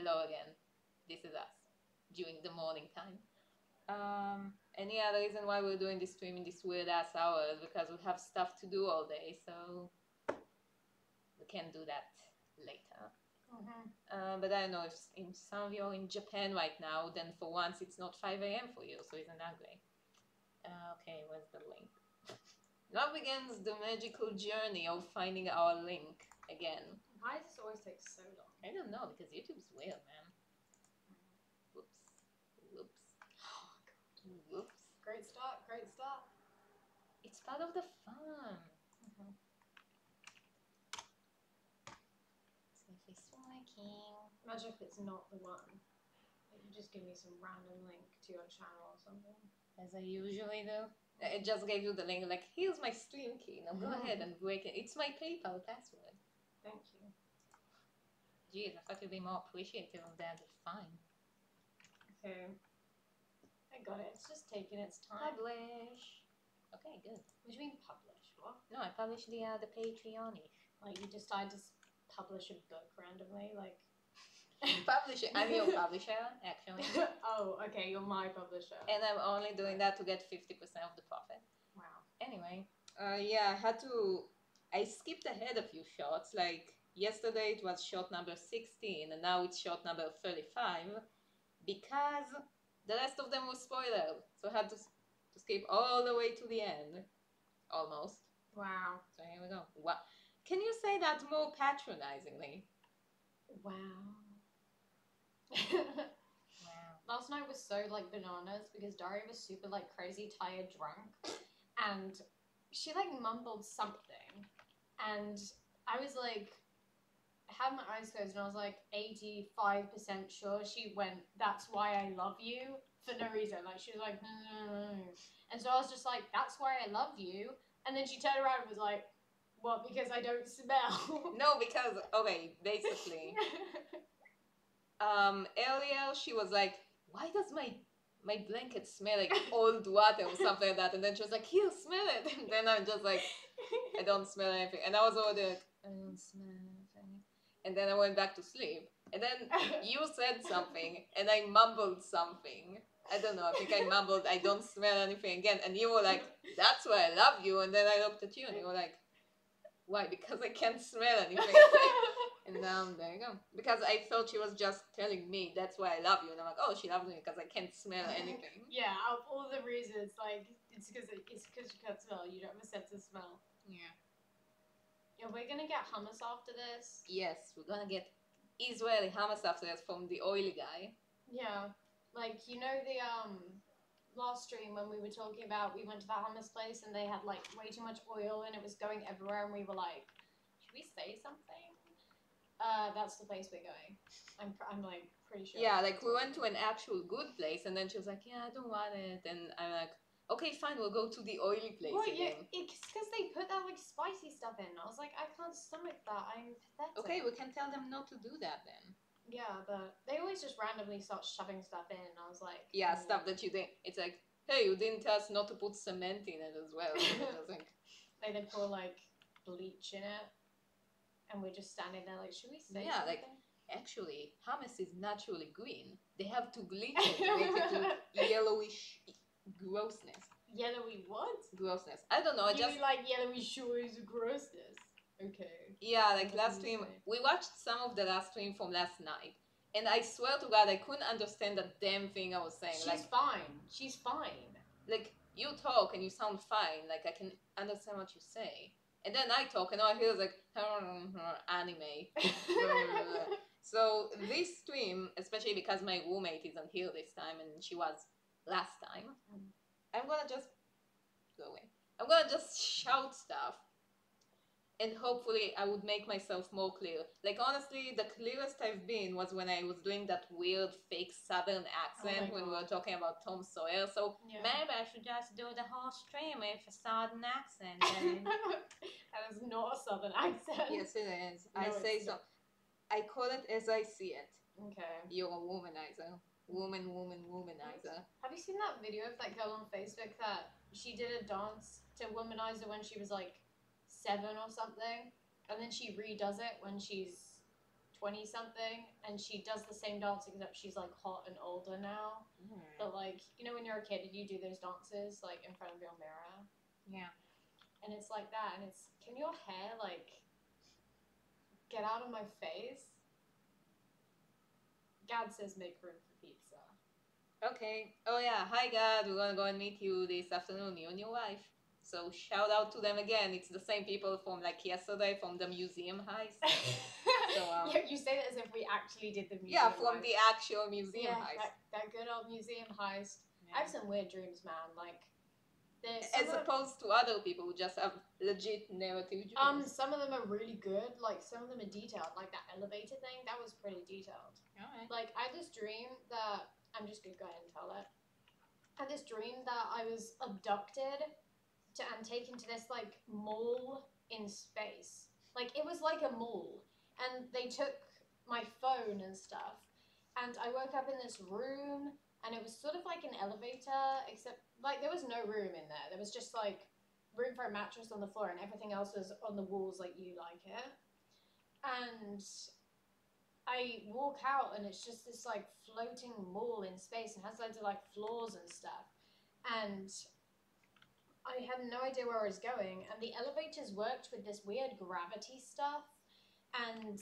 hello again. This is us during the morning time. Any other reason why we're doing this stream in this weird ass hours? Because we have stuff to do all day, so we can do that later. But I don't know if some of you are in Japan right now, then for once it's not 5 a.m. for you, so isn't that great? Okay, where's the link? Now begins the magical journey of finding our link again. Why does this always take so long? I don't know, because YouTube's weird, man. Whoops. Whoops. Oh, God. Whoops. Great start, great start. It's part of the fun. See if it's working. Imagine if it's not the one. Like, you just give me some random link to your channel or something. As I usually do. It just gave you the link, like, here's my stream key. Now go ahead and break it. It's my PayPal password. Thank you. Jeez, I thought you'd be more appreciative of that. It's fine. Okay. I got it. It's just taking its time. Publish. Okay, good. What do you mean publish? What? No, I published the Patreon-ish. Like, you decide to publish a book randomly? Like... Publisher. I'm your publisher, actually. Oh, okay, you're my publisher. And I'm only doing that to get 50% of the profit. Wow. Anyway, yeah, I skipped ahead a few shots. Like, yesterday it was shot number 16, and now it's shot number 35, because the rest of them were spoilers. So I had to skip all the way to the end. Almost. Wow. So here we go. Wow. Can you say that more patronizingly? Wow. Wow. Last night was so like bananas because Daria was super like crazy tired drunk and she like mumbled something and I was like I had my eyes closed and I was like 85% sure she went, "That's why I love you," for no reason. Like she was like no. And so I was just like, "That's why I love you," and then she turned around and was like, "What, because I don't smell?" No, because okay, basically earlier she was like, "Why does my blanket smell like old water or something like that?" And then she was like, "Here, smell it." And then I'm just like, I don't smell anything. And I was over there like, I don't smell anything. And then I went back to sleep. And then you said something and I mumbled something. I don't know, I think I mumbled, "I don't smell anything" again. And you were like, "That's why I love you." And then I looked at you and you were like, "Why? Because I can't smell anything." And there you go. Because I thought she was just telling me, "That's why I love you." And I'm like, oh, she loves me because I can't smell anything. Yeah, out of all the reasons, like, it's because you can't smell. You don't have a sense of smell. Yeah. Yeah, we're gonna get hummus after this. Yes, we're gonna get Israeli hummus after this from the oily guy. Yeah. Like, you know the, last stream when we were talking about we went to that hummus place and they had, like, way too much oil and it was going everywhere and we were like, should we say something? That's the place we're going. I'm like, pretty sure. Yeah, like, we went to an actual good place and then she was like, "Yeah, I don't want it." And I'm like, okay, fine, we'll go to the oily place again. Yeah, it's because they put that, like, spicy stuff in. I was like, I can't stomach that. I'm pathetic. Okay, we can tell them not to do that then. Yeah, but they always just randomly start shoving stuff in. And I was like... Yeah, stuff that you didn't... It's like, hey, you didn't tell us not to put cement in it as well. I was like... Like, they pour, like, bleach in it. And we're just standing there like, should we say yeah, something? Like, actually, hummus is naturally green. They have to bleach it to make it to yellowish grossness. Yellowy what? Grossness. I don't know, I just... You like yellowy shores grossness. Okay. Yeah, like last stream, we watched some of the last stream from last night. And I swear to God, I couldn't understand the damn thing I was saying. She's fine. She's fine. Like, you talk and you sound fine. Like, I can understand what you say. And then I talk and all I hear is like, anime. So this stream, especially because my roommate isn't here this time and she was last time, I'm gonna just go away. I'm gonna just shout stuff. And hopefully I would make myself more clear. Like, honestly, the clearest I've been was when I was doing that weird fake southern accent when we were talking about Tom Sawyer. So maybe I should just do the whole stream with a southern accent. That is not a southern accent. Yes, it is. No, I say so. I call it as I see it. Okay. You're a womanizer. Womanizer. Have you seen that video of that girl on Facebook that she did a dance to Womanizer when she was like 7 or something, and then she redoes it when she's 20-something, and she does the same dance except she's like hot and older now. But like, you know, when you're a kid, you do those dances like in front of your mirror. Yeah. And it's like that, and it's, can your hair like get out of my face? Gad says make room for pizza. Okay. Oh yeah. Hi, God. We're gonna go and meet you this afternoon, you and your wife. So shout out to them again. It's the same people from like yesterday from the museum heist. So, yeah, you say that as if we actually did the museum. Yeah, from heist. the actual museum heist. That good old museum heist. Yeah. I have some weird dreams, man. Like, as opposed to other people who just have legit narrative dreams. Some of them are really good. Like, some of them are detailed. Like that elevator thing, that was pretty detailed. Alright. Like, I had this dream that I'm just gonna go ahead and tell it. I had this dream that I was abducted and taken to this like mall in space. Like, it was like a mall, and they took my phone and stuff. And I woke up in this room, and it was sort of like an elevator, except like there was no room in there. There was just like room for a mattress on the floor, and everything else was on the walls like you like it. And I walk out, and it's just this like floating mall in space, and has loads of like floors and stuff. And I had no idea where I was going, and the elevators worked with this weird gravity stuff, and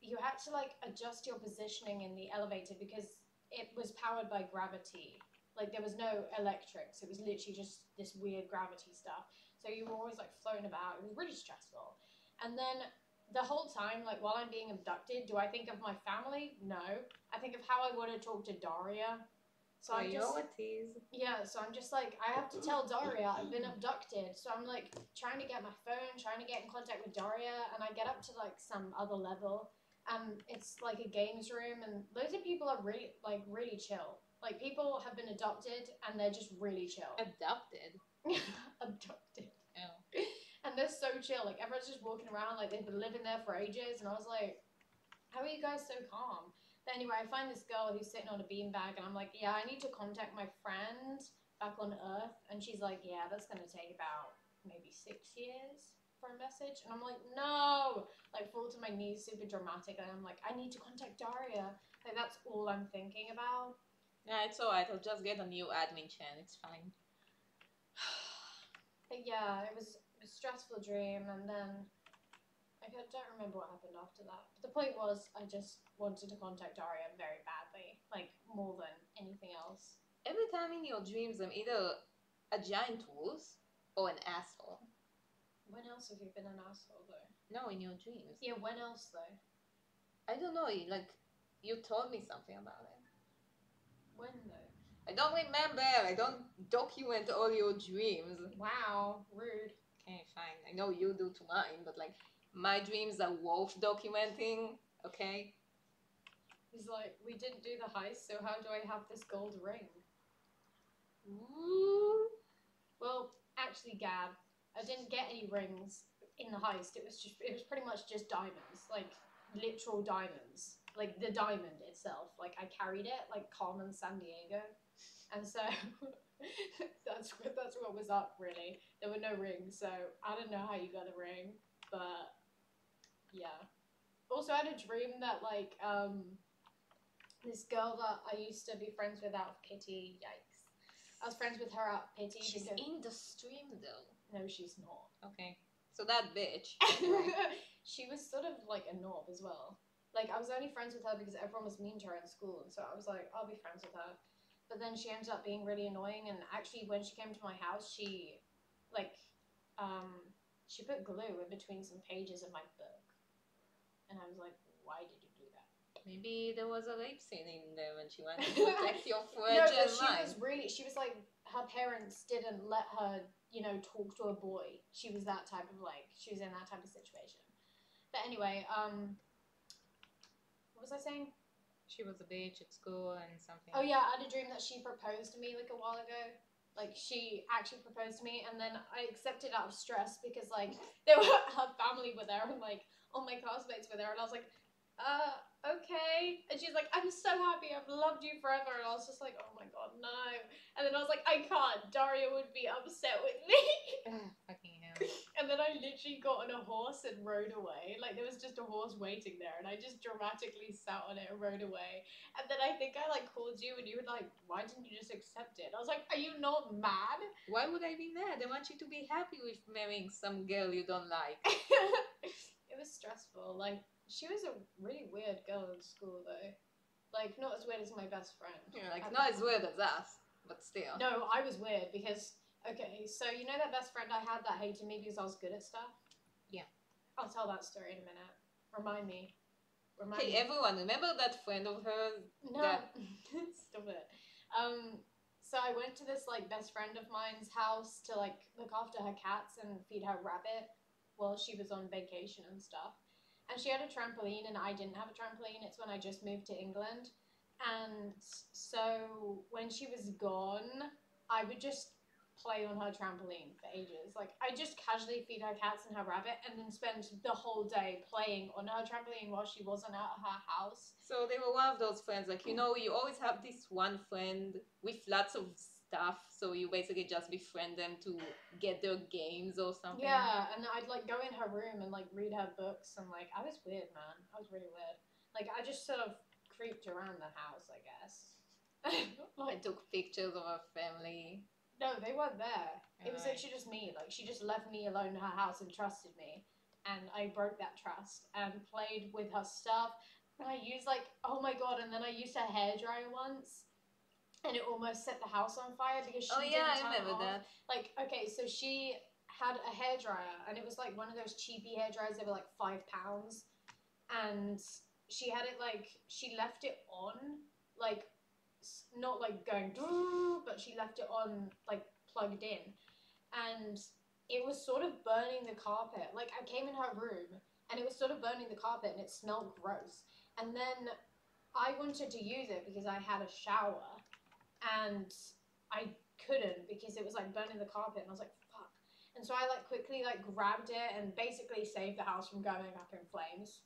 you had to like adjust your positioning in the elevator because it was powered by gravity. Like, there was no electrics. It was literally just this weird gravity stuff. So you were always like floating about. It was really stressful. And then the whole time, like while I'm being abducted, do I think of my family? No. I think of how I want to talk to Daria. So Priorities. So I'm just like, I have to tell Daria I've been abducted. So I'm like trying to get my phone, trying to get in contact with Daria, and I get up to like some other level. It's like a games room, and loads of people are really chill. Like, people have been adopted, and they're just really chill. Adopted? Abducted. Oh. And they're so chill. Like, everyone's just walking around like they've been living there for ages, and I was like, how are you guys so calm? But anyway, I find this girl who's sitting on a beanbag, and I'm like, yeah, I need to contact my friend back on Earth. And she's like, yeah, that's going to take about maybe 6 years for a message. And I'm like, no! Like, fall to my knees, super dramatic. And I'm like, I need to contact Daria. Like, that's all I'm thinking about. Yeah, it's alright. I'll just get a new admin chan. It's fine. But yeah, it was a stressful dream, and then I don't remember what happened after that. But the point was, I just wanted to contact Daria very badly, like more than anything else. Every time in your dreams, I'm either a giant wolf or an asshole. When else have you been an asshole, though? No, in your dreams. Yeah, when else, though? I don't know. Like, you told me something about it. When, though? I don't remember. I don't document all your dreams. Wow, rude. Okay, fine. I know you do to mine, but like, my dreams are wolf documenting, okay? He's like, we didn't do the heist, so how do I have this gold ring? Ooh. Well, actually, Gab, I didn't get any rings in the heist. It was pretty much just diamonds, like literal diamonds, like the diamond itself. Like, I carried it like Carmen Sandiego, and so that's what was up. Really, there were no rings, so I don't know how you got a ring, but yeah. Also, I had a dream that like this girl that I used to be friends with out of pity. Yikes! I was friends with her out of pity. She's in the stream though. No, she's not. Okay. So that bitch. She was sort of like a knob as well. Like, I was only friends with her because everyone was mean to her in school, and so I was like, I'll be friends with her. But then she ended up being really annoying, and actually when she came to my house, she put glue in between some pages of my book. And I was like, why did you do that? Maybe there was a rape scene in there when she wanted to protect your fragile mind. She was like, her parents didn't let her, you know, talk to a boy. She was that type of like, she was in that type of situation. But anyway, what was I saying? She was a bitch at school and something. Oh yeah, I had a dream that she proposed to me like a while ago. Like, she actually proposed to me, and then I accepted out of stress because like her family were there, and like all my classmates were there, and I was like, okay. And she's like, I'm so happy, I've loved you forever. And I was just like, oh my god, no. And then I was like, I can't, Daria would be upset with me. Fucking hell. And then I literally got on a horse and rode away. Like, there was just a horse waiting there, and I just dramatically sat on it and rode away. And then I think I, like, called you, and you were like, why didn't you just accept it? I was like, are you not mad? Why would I be mad? I want you to be happy with marrying some girl you don't like. It was stressful. Like, she was a really weird girl in school, though. Like, not as weird as my best friend. Yeah, like, not as weird as us, but still. No, I was weird because, okay, so you know that best friend I had that hated me because I was good at stuff? Yeah. I'll tell that story in a minute. Remind me. Hey, everyone, remember that friend of hers? No, stop it. So I went to this, like, best friend of mine's house to, like, look after her cats and feed her rabbit while she was on vacation and stuff. And she had a trampoline and I didn't have a trampoline. It's when I just moved to England. And so when she was gone, I would just play on her trampoline for ages. Like, I just casually feed her cats and her rabbit and then spend the whole day playing on her trampoline while she wasn't at her house. So they were one of those friends, like, you know, you always have this one friend with lots of stuff, so you basically just befriend them to get their games or something. Yeah, and I'd, like, go in her room and, like, read her books, and, like, I was weird, man. I was really weird. Like, I just sort of creeped around the house, I guess. I took pictures of her family. No, they weren't there. It was Alright. literally just me. Like, she just left me alone in her house and trusted me. And I broke that trust and played with her stuff. And I used, like, oh my god, and then I used her hairdryer once. And it almost set the house on fire because she didn't I turn it remember off. that. Like, okay, so she had a hairdryer, and it was, like, one of those cheapy hairdryers. They were, like, £5. And she had it, like, she left it on, like, not, like, going, but she left it on, like, plugged in. And it was sort of burning the carpet. Like, I came in her room, and it was sort of burning the carpet, and it smelled gross. And then I wanted to use it because I had a shower, and I couldn't because it was, like, burning the carpet, and I was like, fuck. And so I, like, quickly, like, grabbed it and basically saved the house from going up in flames.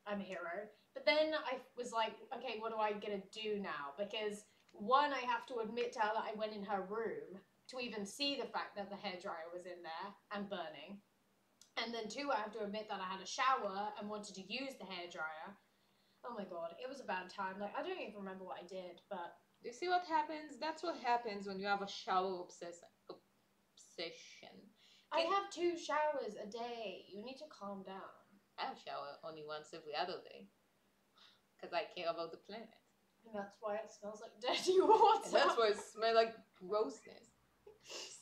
I'm a hero. But then I was like, okay, what do I gonna do now? Because one, I have to admit to her that I went in her room to even see the fact that the hairdryer was in there and burning. And then two, I have to admit that I had a shower and wanted to use the hairdryer. Oh my god, it was a bad time. Like, I don't even remember what I did, but... Do you see what happens? That's what happens when you have a shower obsession. I have 2 showers a day. You need to calm down. I shower only once every other day. Because I care about the planet. And that's why it smells like dirty water. And that's why it smells like grossness.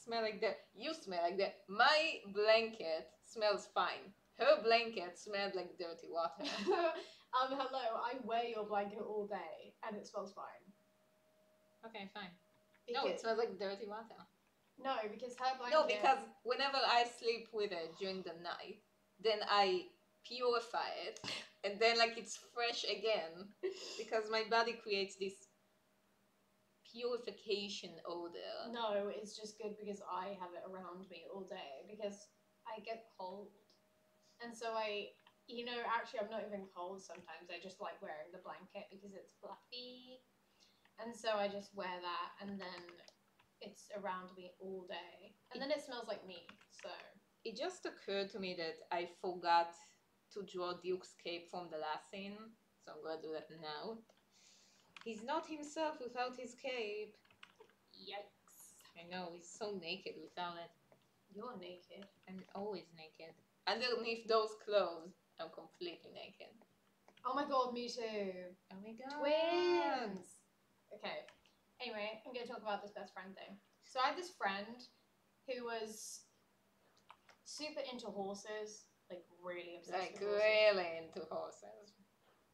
Smell like that. You smell like that. My blanket smells fine. Her blanket smelled like dirty water. Hello, I wear your blanket all day and it smells fine. Okay, fine. No, it smells like dirty water. No, because her blanket... No, because whenever I sleep with it during the night, then I purify it, and then, like, it's fresh again, because my body creates this purification odor. No, it's just good because I have it around me all day, because I get cold. And so actually I'm not even cold sometimes, I just like wearing the blanket because it's fluffy. And so I just wear that, and then it's around me all day. And then it smells like me, so... It just occurred to me that I forgot to draw Duke's cape from the last scene, so I'm gonna do that now. He's not himself without his cape. Yikes. I know, he's so naked without it. You're naked. I'm always naked. Underneath those clothes, I'm completely naked. Oh my god, me too. Oh my god. Twins! Okay. Anyway, I'm going to talk about this best friend thing. So I had this friend who was super into horses, like really obsessed with horses. Really into horses.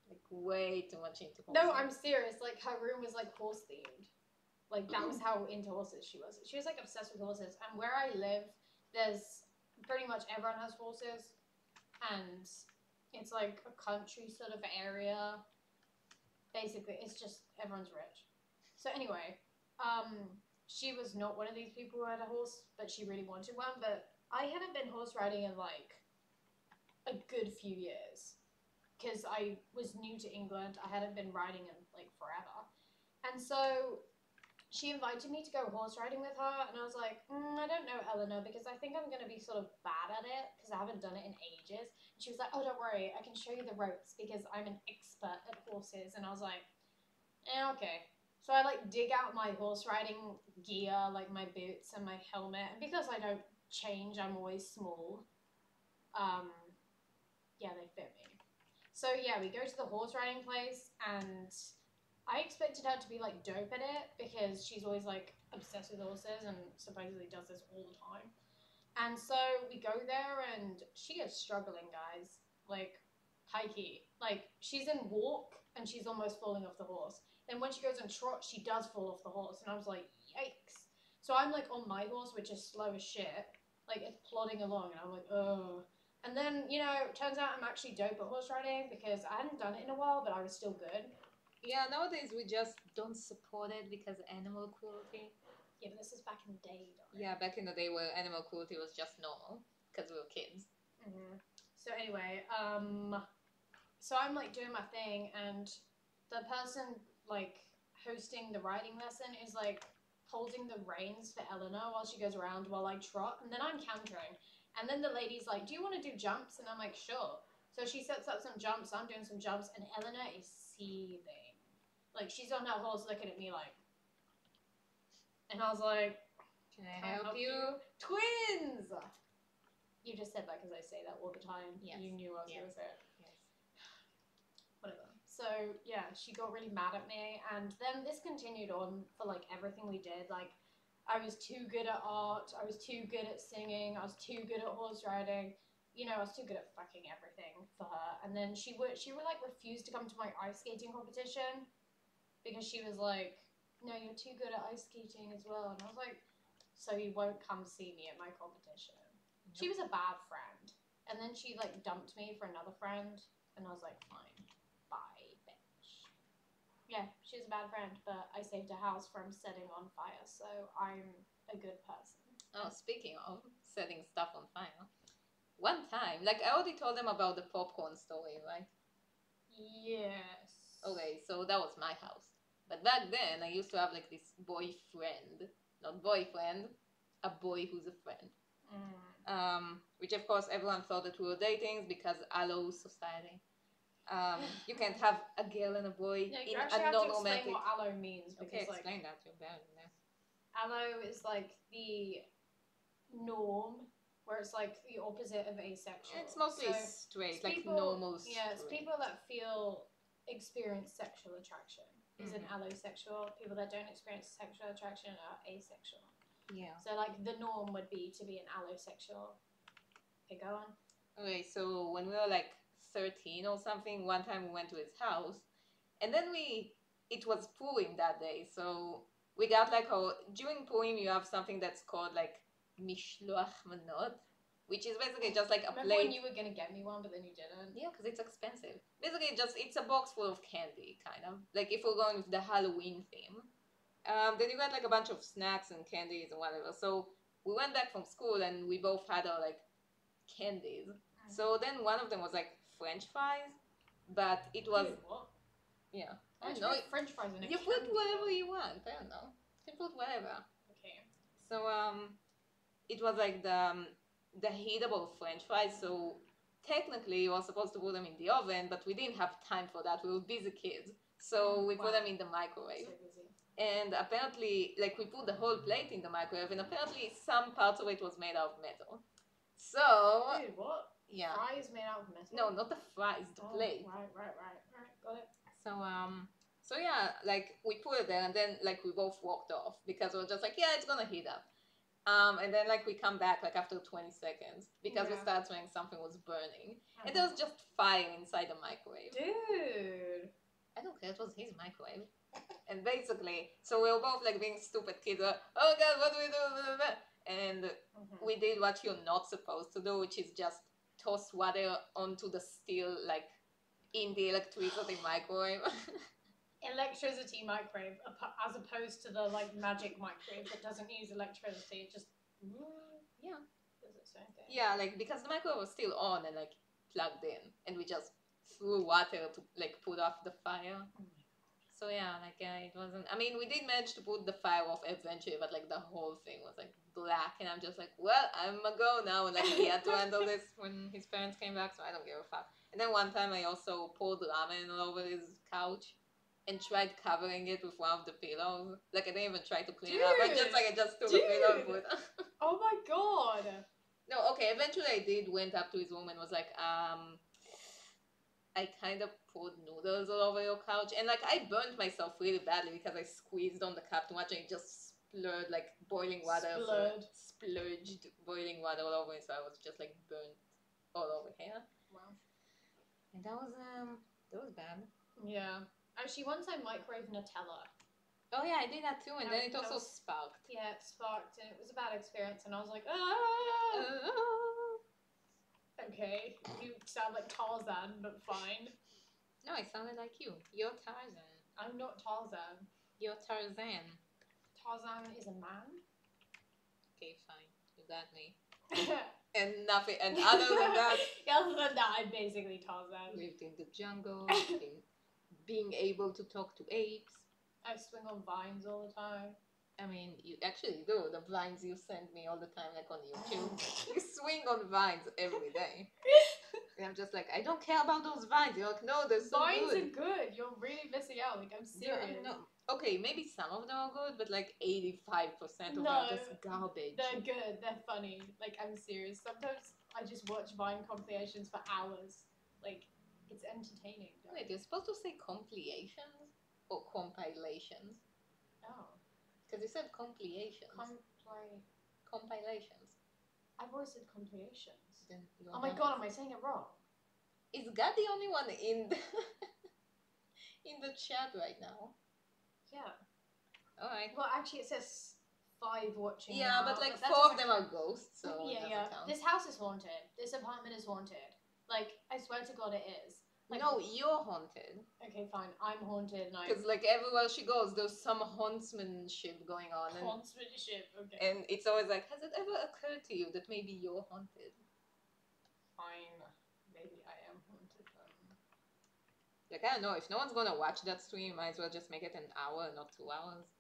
Like way too much into horses. No, I'm serious. Like her room was like horse themed. Like that was how into horses she was. She was like obsessed with horses. And where I live, there's pretty much everyone has horses. And it's like a country sort of area. Basically, it's just everyone's rich. So anyway, she was not one of these people who had a horse, but she really wanted one. But I hadn't been horse riding in like a good few years because I was new to England. I hadn't been riding in like forever. And so she invited me to go horse riding with her, and I was like, I don't know, Eleanor, because I think I'm going to be sort of bad at it, because I haven't done it in ages. And she was like, oh, don't worry, I can show you the ropes, because I'm an expert at horses. And I was like, okay. So I, like, dig out my horse riding gear, like my boots and my helmet, and because I don't change, I'm always small. Yeah, they fit me. So, yeah, we go to the horse riding place, and I expected her to be like dope at it because she's always like obsessed with horses and supposedly does this all the time. And so we go there and she is struggling, guys. Like, high key. Like, she's in walk and she's almost falling off the horse. Then when she goes in trot, she does fall off the horse. And I was like, yikes. So I'm like on my horse, which is slow as shit. Like, it's plodding along and I'm like, oh. And then, you know, it turns out I'm actually dope at horse riding because I hadn't done it in a while, but I was still good. Yeah, nowadays we just don't support it because animal cruelty. Yeah, but this is back in the day, Daria. Yeah, back in the day where animal cruelty was just normal because we were kids. So anyway, so I'm like doing my thing, and the person like hosting the riding lesson is like holding the reins for Eleanor while she goes around while I trot, and then I'm cantering, and then the lady's like, "Do you want to do jumps?" And I'm like, "Sure." So she sets up some jumps. I'm doing some jumps, and Eleanor is seething. Like, she's on her horse looking at me like, and I was like, Can I help you? Twins! You just said that because I say that all the time. Yes. You knew I was going to say it. Yes. Whatever. So, yeah, she got really mad at me, and then this continued on for, like, everything we did. Like, I was too good at art, I was too good at singing, I was too good at horse riding. You know, I was too good at fucking everything for her. And then she would like refuse to come to my ice skating competition because she was like, "No, you're too good at ice skating as well." And I was like, "So you won't come see me at my competition?" Nope. She was a bad friend. And then she like dumped me for another friend, and I was like, "Fine, bye, bitch." Yeah, she was a bad friend, but I saved her house from setting on fire, so I'm a good person. Oh, speaking of setting stuff on fire. One time, like I already told them about the popcorn story, right? Yes. Okay, so that was my house. But back then, I used to have like this boyfriend, not boyfriend, a boy who's a friend. Which of course everyone thought that we were dating because allo society. You can't have a girl and a boy Yeah, in you a actually have to explain non-romantic. what allo means because Okay, like explain that. You're better than that. allo is like the norm, where it's like the opposite of asexual. It's mostly So straight, it's like people, normal straight. Yeah, it's people that experience sexual attraction is an allosexual. People that don't experience sexual attraction are asexual. Yeah. So like the norm would be to be an allosexual. Okay, go on. Okay, so when we were like 13 or something, one time we went to his house, and then it was Purim that day, so we got like during Purim you have something that's called like mishloach manot, which is basically just like a Remember plate. when you were gonna get me one, but then you didn't? Yeah, because it's expensive. Basically, it's a box full of candy, kind of like if we're going with the Halloween theme. Then you got like a bunch of snacks and candies and whatever. So we went back from school and we both had our like candies. So then one of them was like French fries, but it was Dude, what? Yeah. I don't know. French fries in a You put candy whatever bowl. you want. I don't know. You can put whatever. Okay. So it was like the heatable French fries. So technically, you were supposed to put them in the oven, but we didn't have time for that. We were busy kids, so we put them in the microwave. So busy. And apparently, like we put the whole plate in the microwave, and apparently some parts of it was made out of metal. So Dude, what? Yeah. Fries made out of metal? No, not the fries, the plate. Right. Got it. So yeah, like we put it there, and then like we both walked off because we were just like, yeah, it's gonna heat up. And then like we come back like after 20 seconds because we started smelling something was burning, and there was just fire inside the microwave. Dude, I don't care. It was his microwave. And basically, so we were both like being stupid kids. Oh god, what do we do? And we did what you're not supposed to do, which is just toss water onto the steel, like in the electricity microwave. Electricity microwave, as opposed to the like magic microwave that doesn't use electricity. It just Yeah. does its own thing. Yeah, like because the microwave was still on and like plugged in, and we just threw water to like put off the fire. So yeah, like it wasn't. I mean, we did manage to put the fire off eventually, but like the whole thing was like black, and I'm just like, well, I'm a go now, and like he had to handle this when his parents came back, so I don't give a fuck. And then one time I also poured ramen all over his couch, and tried covering it with one of the pillows. Like I didn't even try to clean it up. I just took a pillow and put. Oh my god. No, okay. Eventually, I did went up to his room and was like, I kind of poured noodles all over your couch, and like I burnt myself really badly because I squeezed on the cup too much, and it just splurred like boiling water, splurged boiling water all over me. So I was just like burnt all over here. Wow. And that was bad. Yeah. Actually, once I microwaved Nutella. Oh yeah, I did that too, and then it also sparked. Yeah, it sparked, and it was a bad experience, and I was like, ah! Okay, you sound like Tarzan, but fine. No, I sounded like you. You're Tarzan. I'm not Tarzan. You're Tarzan. Tarzan is a man? Okay, fine. You got me. And nothing, and other than that... Other than that, I'm basically Tarzan. Lived in the jungle, being able to talk to apes. I swing on vines all the time. I mean, you actually do. The vines you send me all the time, like on YouTube. You swing on vines every day. And I'm just like, I don't care about those vines. You're like, no, they're so vines good. Vines are good. You're really missing out. Like, I'm serious. No. Okay, maybe some of them are good, but like 85% of them are just garbage. They're good. They're funny. Like, I'm serious. Sometimes I just watch Vine compilations for hours. Like, it's entertaining. Wait, you're supposed to say compilations or compilations? Oh. Because you said compilations. Compilations. I've always said compilations. Oh my god, am I saying it wrong? Is God the only one in the in the chat right now? Yeah. Alright. Well, actually, it says 5 watching. Yeah, now, but like 4 of them are ghosts, so yeah. Count. This house is haunted. This apartment is haunted. Like, I swear to God, it is. Like, no, you're haunted. Okay, fine. I'm haunted, and because like everywhere she goes, there's some hauntsmanship going on. Hauntsmanship. Okay. And it's always like, has it ever occurred to you that maybe you're haunted? Fine. Maybe I am haunted then. Like, I don't know, if no one's gonna watch that stream, might as well just make it an hour, not 2 hours.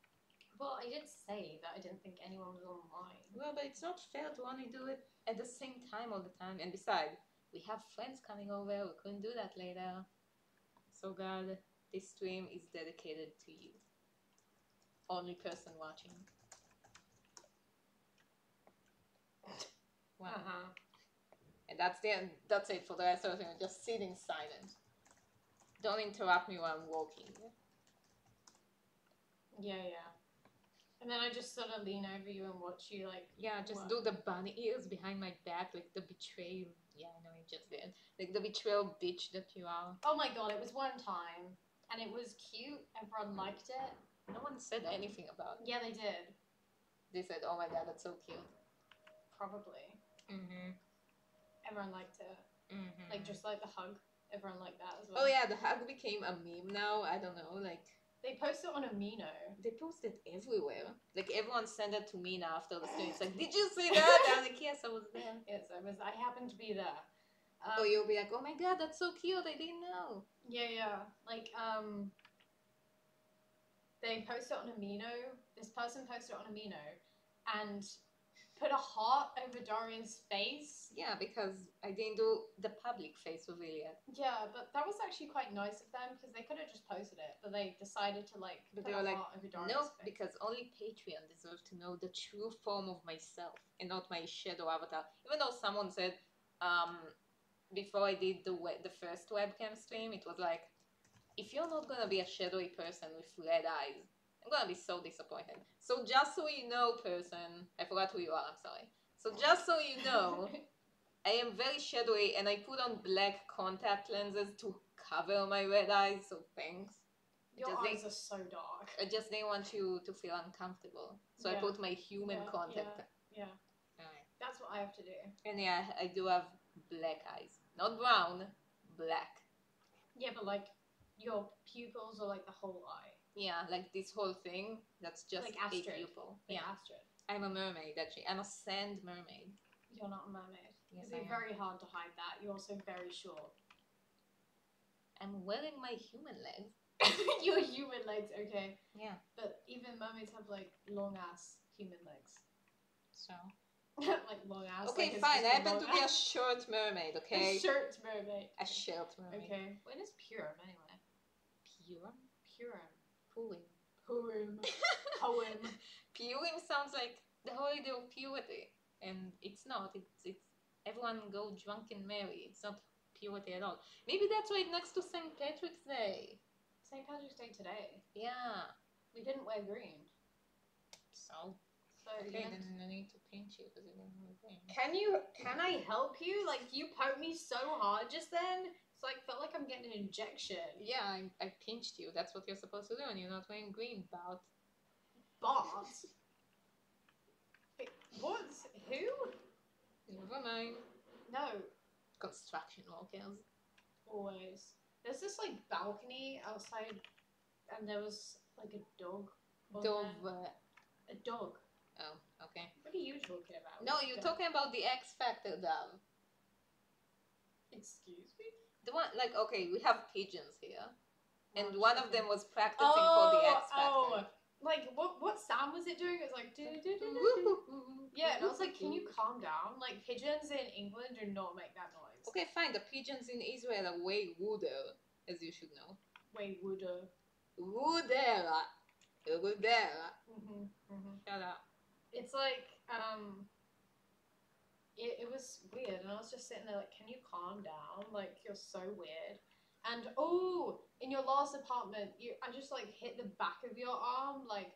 Well, I did say that I didn't think anyone was online. Well, but it's not fair to only do it at the same time all the time. And besides, we have friends coming over, we couldn't do that later. So God, this stream is dedicated to you. Only person watching. Wow. And that's it for the rest of the stream. Just sitting silent. Don't interrupt me while I'm walking. Yeah. And then I just sort of lean over you and watch you, like... Yeah, just do the bunny ears behind my back, like the betrayal. Yeah, I know you just did. Like the betrayal bitch that you are. Oh my god, it was one time. And it was cute. Everyone liked it. No one said anything about it. Yeah, they did. They said, oh my god, that's so cute. Probably. Everyone liked it. Like, just like the hug. Everyone liked that as well. Oh yeah, the hug became a meme now. I don't know, like... They post it on a Mina. They post it everywhere. Like, everyone sent it to Mina after the stream. It's like, did you see that? I was like, yes, I was there. Yes, I was. I happened to be there. Or you'll be like, oh my god, that's so cute. I didn't know. Yeah. Like, they posted it on a Mino. This person posted it on a Mino. And put a heart over Daria's face. Yeah, because I didn't do the public face reveal yet. Yeah, but that was actually quite nice of them because they could have just posted it, but they decided to like but put they were like, heart over Daria's no, face. because only Patreon deserves to know the true form of myself and not my shadow avatar. Even though someone said, before I did the first webcam stream, it was like, if you're not gonna be a shadowy person with red eyes, I'm gonna be so disappointed. So just so you know, person, I forgot who you are, I'm sorry. So just so you know, I am very shadowy and I put on black contact lenses to cover my red eyes, so thanks. Your eyes are so dark. I just didn't want you to feel uncomfortable. So I put my human contact. Yeah. Alright. That's what I have to do. And yeah, I do have black eyes. Not brown, black. Yeah, but like your pupils are like the whole eye. Yeah, like this whole thing, that's just like a pupil. Like yeah. Astrid. I'm a mermaid, actually. I'm a sand mermaid. You're not a mermaid. Yes, It'd be very hard to hide that. You're also very short. I'm wearing my human legs. Your human legs, okay. Yeah. But even mermaids have like long ass human legs. So. Like long ass. Okay, like, fine. I happen to be a short mermaid. Okay. A short mermaid. A short mermaid. Okay. When is Purim anyway? Purim. Purim. Purim. Poem. Purim sounds like the holiday of purity, and it's not. It's everyone go drunk and merry. It's not purity at all. Maybe that's why it's next to St. Patrick's Day. St. Patrick's Day today. Yeah. We didn't wear green. So. So okay, then I need to pinch you because you didn't wear green. Can I help you? Like you poked me so hard just then. It's like felt like I'm getting an injection. Yeah, I pinched you. That's what you're supposed to do, and you're not wearing green, Bart. Bart? What? Who? Never mind. No. Construction workers. Always. There's this like balcony outside, and there was like a dog. A dog. Oh, okay. What are you talking about? No, you're talking about the X Factor dove. Excuse me? The one, like, okay, we have pigeons here, and one of them was practicing for the X Factor. Like what sound was it doing? It was like yeah, and I was like, can you calm down? Like pigeons in England do not make that noise. Okay, fine. The pigeons in Israel are way ruder, as you should know. Way ruder. Ruder. Shut up. It's like it was weird, and I was just sitting there like, can you calm down? Like you're so weird. And in your last apartment, I just like hit the back of your arm, like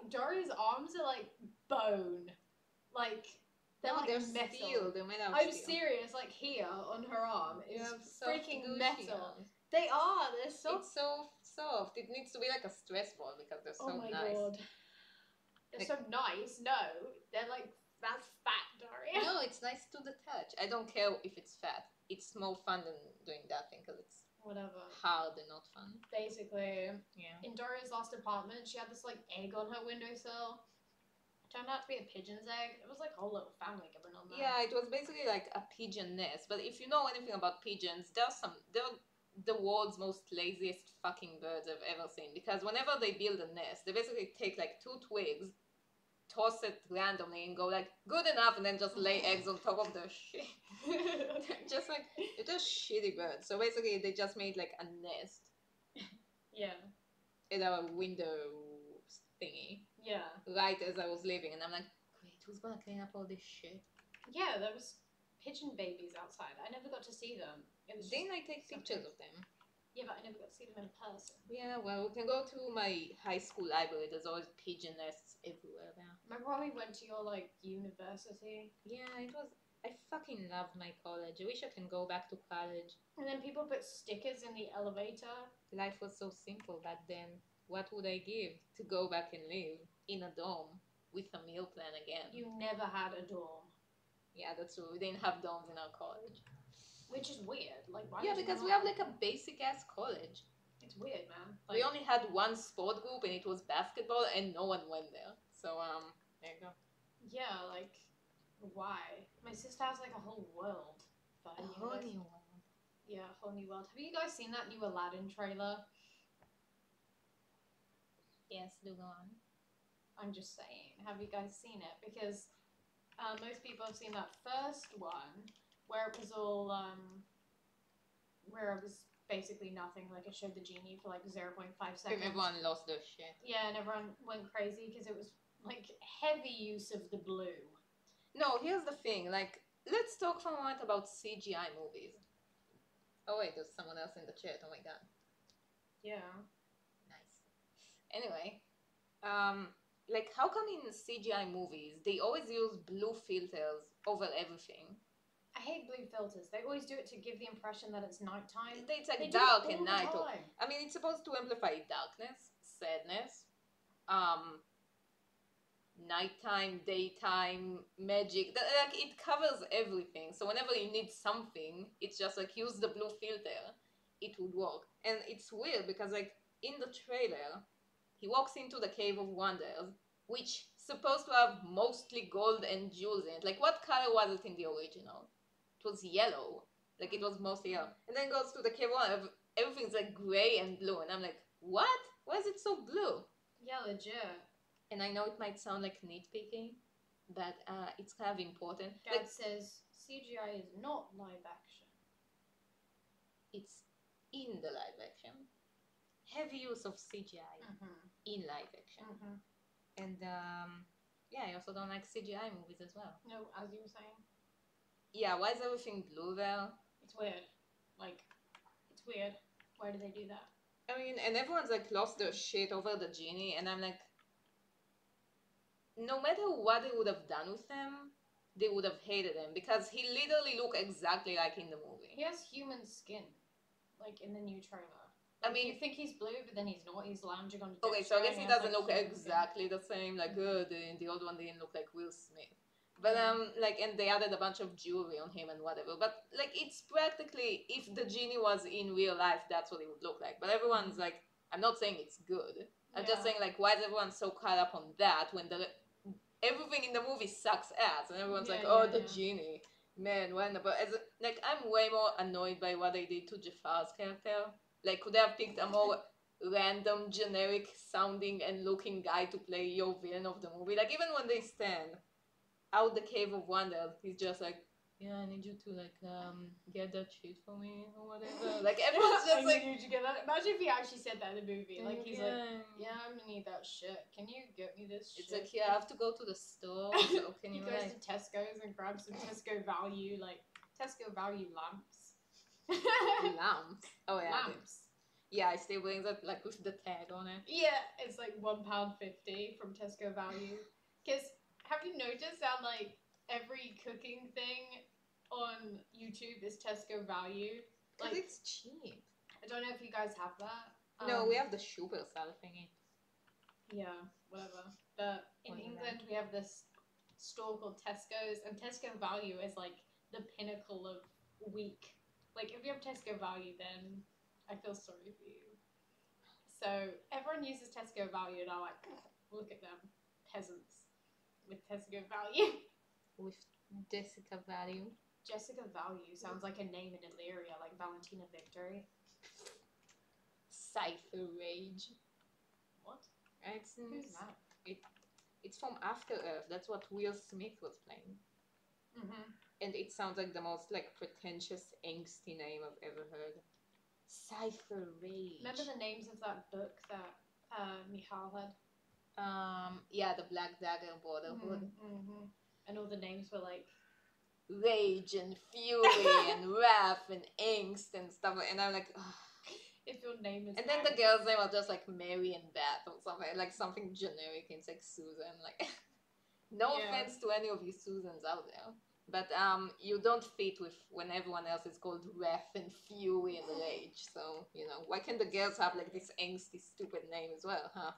Daria's arms are like bone, like they're metal. Steel. They're made out of I'm steel. serious, like here on her arm is freaking metal. Arms. They are. They're so. It's so soft. It needs to be like a stress ball because they're so nice. God. They're so nice. No, they're like that's fat, Daria. No, it's nice to the touch. I don't care if it's fat. It's more fun than doing that thing because it's whatever hard and not fun. Basically, yeah. In Daria's last apartment, she had this like egg on her windowsill. Turned out to be a pigeon's egg. It was like a whole little family going on there. Yeah, it was basically like a pigeon nest. But if you know anything about pigeons, they're the world's most laziest fucking birds I've ever seen. Because whenever they build a nest, they basically take like 2 twigs, toss it randomly, and go like, good enough, and then just lay eggs on top of the shit. Just like, they're just shitty birds. So basically, they just made like a nest. Yeah. In our window thingy. Yeah. Right as I was leaving, and I'm like, great, who's gonna clean up all this shit? Yeah, there was pigeon babies outside. I never got to see them. Didn't I take pictures of them? Yeah, but I never got to see them in person. Yeah, well, we can go to my high school library. There's always pigeon nests everywhere there. Remember when we went to your, like, university? Yeah, I fucking loved my college. I wish I can go back to college. And then people put stickers in the elevator. Life was so simple back then. What would I give to go back and live in a dorm with a meal plan again? You never had a dorm. Yeah, that's true. We didn't have dorms in our college. Which is weird. Like, why? Yeah, because we have like a basic ass college. It's weird, man. Like, we only had one sport group, and it was basketball, and no one went there. So there you go. Yeah, like, why? My sister has like a whole world. A whole new world. Yeah, a whole new world. Have you guys seen that new Aladdin trailer? Yes, do go on. I'm just saying. Have you guys seen it? Because most people have seen that first one. Where it was all, where it was basically nothing, like it showed the genie for like 0.5 seconds. Everyone lost their shit. Yeah, and everyone went crazy because it was like heavy use of the blue. No, here's the thing, like, let's talk for a moment about CGI movies. Oh wait, there's someone else in the chat, oh my god. Yeah. Nice. Anyway, like, how come in CGI movies, they always use blue filters over everything? I hate blue filters. They always do it to give the impression that it's nighttime. It's like dark and night. I mean, it's supposed to amplify darkness, sadness, nighttime, daytime, magic. Like, it covers everything. So whenever you need something, it's just like, use the blue filter. It would work. And it's weird because, like, in the trailer, he walks into the Cave of Wonders, which supposed to have mostly gold and jewels in it. Like, what color was it in the original? It was yellow. Like, it was mostly yellow. And then goes to the Cave of Wonders. everything's like gray and blue, and I'm like, what? Why is it so blue? Yeah, legit. And I know it might sound like nitpicking, but it's kind of important. Gad Like, says CGI is not live action. it's in the live action. Heavy use of CGI in live action. And yeah, I also don't like CGI movies as well. No, as you were saying. Yeah, why is everything blue there? It's weird. Like, it's weird. Why do they do that? I mean, and everyone's like lost their shit over the genie, and I'm like, no matter what they would have done with him, they would have hated him because he literally looked exactly like in the movie. He has human skin, like in the new trailer. I mean, you think he's blue, but then he's not. He's lounging on the okay, so I guess he doesn't look exactly the same. Like, the old one didn't look like Will Smith. But like, and they added a bunch of jewelry on him and whatever. But like, it's practically, if the genie was in real life, that's what it would look like. But everyone's like, I'm not saying it's good. I'm just saying, like, why is everyone so caught up on that when everything in the movie sucks ass, and everyone's like, oh, the genie, man, when? But like, I'm way more annoyed by what they did to Jafar's character. Like, could they have picked a more random, generic sounding and looking guy to play your villain of the movie? Like, even when they stand out the Cave of Wonders, he's just like, yeah, I need you to, like, get that shit for me, or whatever. Like, everyone's just like, I need you to get that. Imagine if he actually said that in the movie. Like, he's like, yeah, I'm gonna need that shit. Can you get me this shit? It's like, yeah, I have to go to the store, so can he you, goes to Tesco's and grabs some Tesco value, like, Tesco value lamps. Lamps? Oh, yeah. Lamps. Yeah, I still brings it, like, with the tag on it. Yeah, it's like £1.50 from Tesco value. Because, have you noticed how, like, every cooking thing on YouTube is Tesco value? Because Like, it's cheap. I don't know if you guys have that. No, we have the Supercell thingy. Yeah, whatever. But in England, we have this store called Tesco's, and Tesco value is like the pinnacle of weak. Like, if you have Tesco value, then I feel sorry for you. So everyone uses Tesco value, and I'm like, look at them, peasants with Tesco value. With Jessica value. Jessica value sounds like a name in Illyria, like Valentina Victory. Cypher Rage. What? Who's that? It's from After Earth. That's what Will Smith was playing. And it sounds like the most, like, pretentious, angsty name I've ever heard. Cypher Rage. Remember the names of that book that Michal had? Yeah, the Black Dagger Brotherhood. And all the names were like Rage and Fury and Wrath and Angst and stuff. And I'm like, ugh. If your name is. And then the girl's name was just like Mary and Beth or something, like something generic. It's like Susan. Like, no offense to any of you Susans out there, but you don't fit with when everyone else is called Wrath and Fury and Rage. So, you know, why can't the girls have like this angsty, stupid name as well, huh?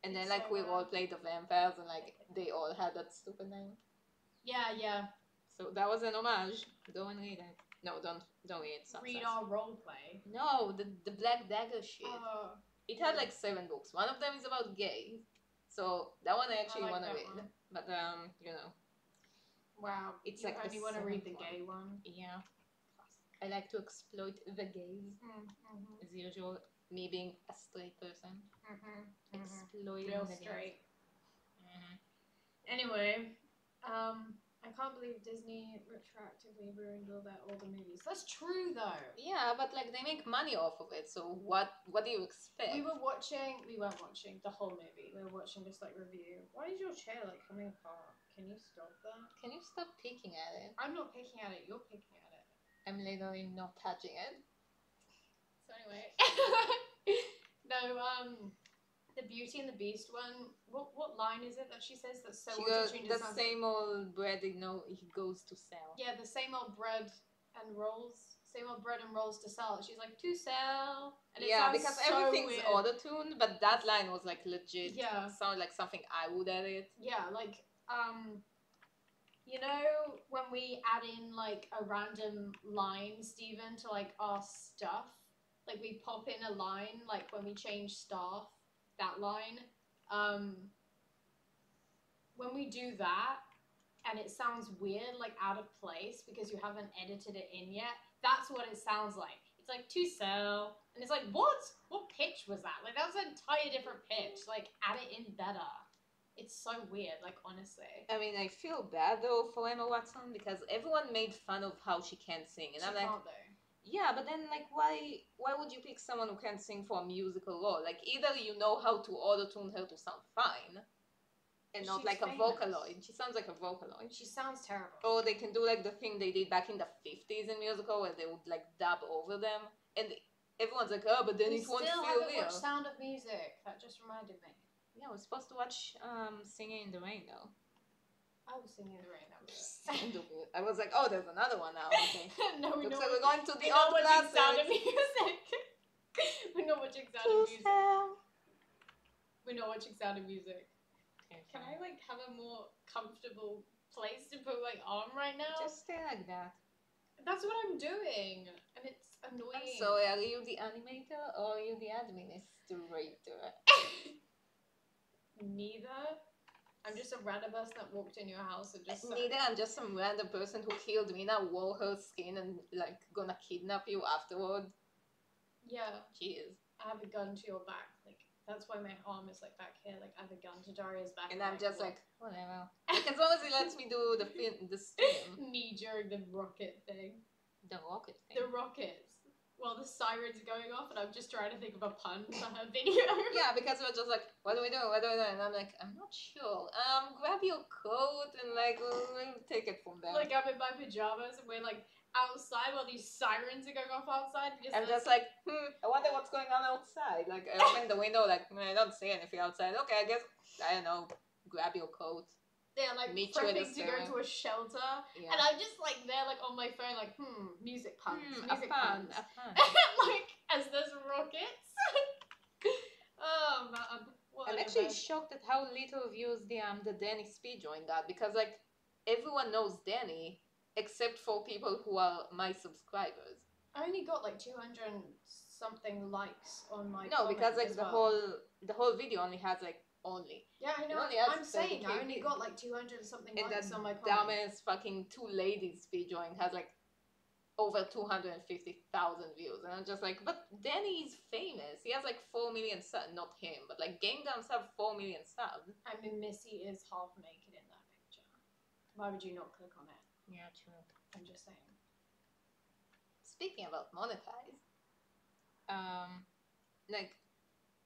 And then like we all played the vampires, and like they all had that stupid name. Yeah. So that was an homage. Go and read it. No, don't read it. Read our roleplay. No, the Black Dagger shit. It had like 7 books. One of them is about gays. So that one I actually want to read. One. But you know. Wow. It's you like only want to read the gay one. Yeah. I like to exploit the gays. As usual, me being a straight person. Exploiting real the straight. gays. Anyway, I can't believe Disney retroactively ruined all their older movies. That's true, though. Yeah, but like they make money off of it. So what do you expect? We weren't watching the whole movie. We were watching just like review. Why is your chair like coming apart? Can you stop that? Can you stop picking at it? I'm not picking at it. You're picking at it. I'm literally not touching it. So anyway, no. The Beauty and the Beast one. What line is it that she says that's so auto-tuned? The same old bread, you know, he goes to sell. Yeah, the same old bread and rolls. Same old bread and rolls to sell. She's like, to sell. And it because so everything's weird. auto-tuned, but that line was like legit. Yeah. Sounded like something I would edit. Yeah, like, you know, when we add in like a random line, Steven, to like our stuff, like we pop in a line, like when we change staff, that line, when we do that and it sounds weird, like out of place because you haven't edited it in yet, that's what it sounds like. It's like to sell, and it's like what pitch was that? Like that was an entire different pitch. Like add it in better. It's so weird. Like honestly, I mean, I feel bad though for Emma Watson because everyone made fun of how she can't sing, and she I'm like, can't though. yeah, but then like, why would you pick someone who can't sing for a musical role? Like, either you know how to auto tune her to sound fine, and not She's like a famous. Vocaloid. She sounds like a Vocaloid. She sounds terrible. Or they can do like the thing they did back in the 50s in musical where they would like dub over them, and everyone's like, oh, but then We it won't still feel haven't real. watched Sound of Music. That just reminded me. Yeah, we're supposed to watch Singing in the Rain though. I was singing in the rain. That was I was like, oh, there's another one now. Okay. No, we Looks know. like we're going to the We're not old watching Sound of classics. Music. We're not watching Sound of Music. We're not watching Sound of Music. Okay, Can I fine. like have a more comfortable place to put my arm right now? Just stay like that. That's what I'm doing, and it's annoying. So, are you the animator or are you the administrator? Neither. I'm just a random person that walked in your house and just said, Neither. I'm just some random person who killed Mina, wore her skin, and like gonna kidnap you afterward. yeah, Jeez. I have a gun to your back. Like that's why my arm is like back here. Like I have a gun to Daria's back. And I'm just what? like, whatever. Like, as long as he lets me do the stream. Me during the rocket thing. The rocket thing. The rockets. While the sirens are going off, and I'm just trying to think of a pun for her video. Yeah, because we're just like, what do we do? What do we do? And I'm like, I'm not sure. Grab your coat and like, we'll take it from there. Like I'm in my pajamas and we're like outside while these sirens are going off outside. I'm just like, I wonder what's going on outside. Like, I open the window, like, I don't see anything outside. Okay, I guess, I don't know, grab your coat. they're like Meet you in the prepping to go to a shelter, Yeah. and I'm just like there, like on my phone, like music puns, music puns. A fun. Like as there's rockets. Oh man, what I'm an actually event. shocked at how little views the Danny speed joint got, because like everyone knows Danny except for people who are my subscribers. I only got like 200 and something likes on my. No, because like as the well. whole video only has like only. Yeah, I know. it only has I'm saying 30K I only views. got like 200 and something And likes that on my comment. dumbest fucking two ladies speed joint has like over 250,000 views, and I'm just like, but Danny is famous. He has like 4 million subs, not him, but like Game Dams have 4 million subs. I mean, Missy is half naked in that picture. Why would you not click on it? Yeah, true. I'm just saying. Speaking about monetize, like,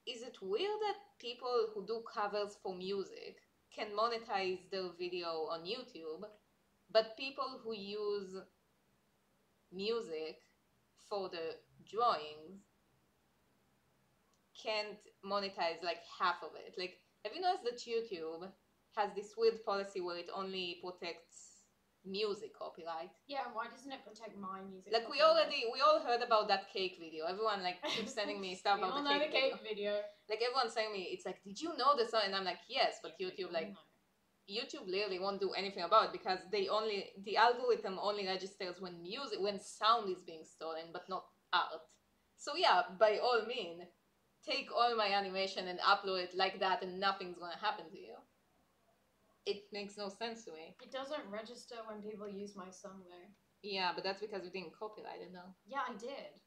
is it weird that people who do covers for music can monetize their video on YouTube, but people who use music for the drawings can't monetize like half of it? Like, have you noticed that YouTube has this weird policy where it only protects music copyright? Yeah, and why doesn't it protect my music? Like, we copyright? all heard about that cake video. Everyone like keeps sending me stuff We about all the know cake, the cake video. Like, everyone's saying me, it's like, did you know this song? And I'm like, yes, but YouTube, like, YouTube literally won't do anything about it, because the algorithm only registers when sound is being stolen, but not art. So yeah, by all means, take all my animation and upload it like that, and nothing's gonna happen to you. It makes no sense to me. It doesn't register when people use my song though. Yeah, but that's because we didn't copyright it, though. Yeah, I did.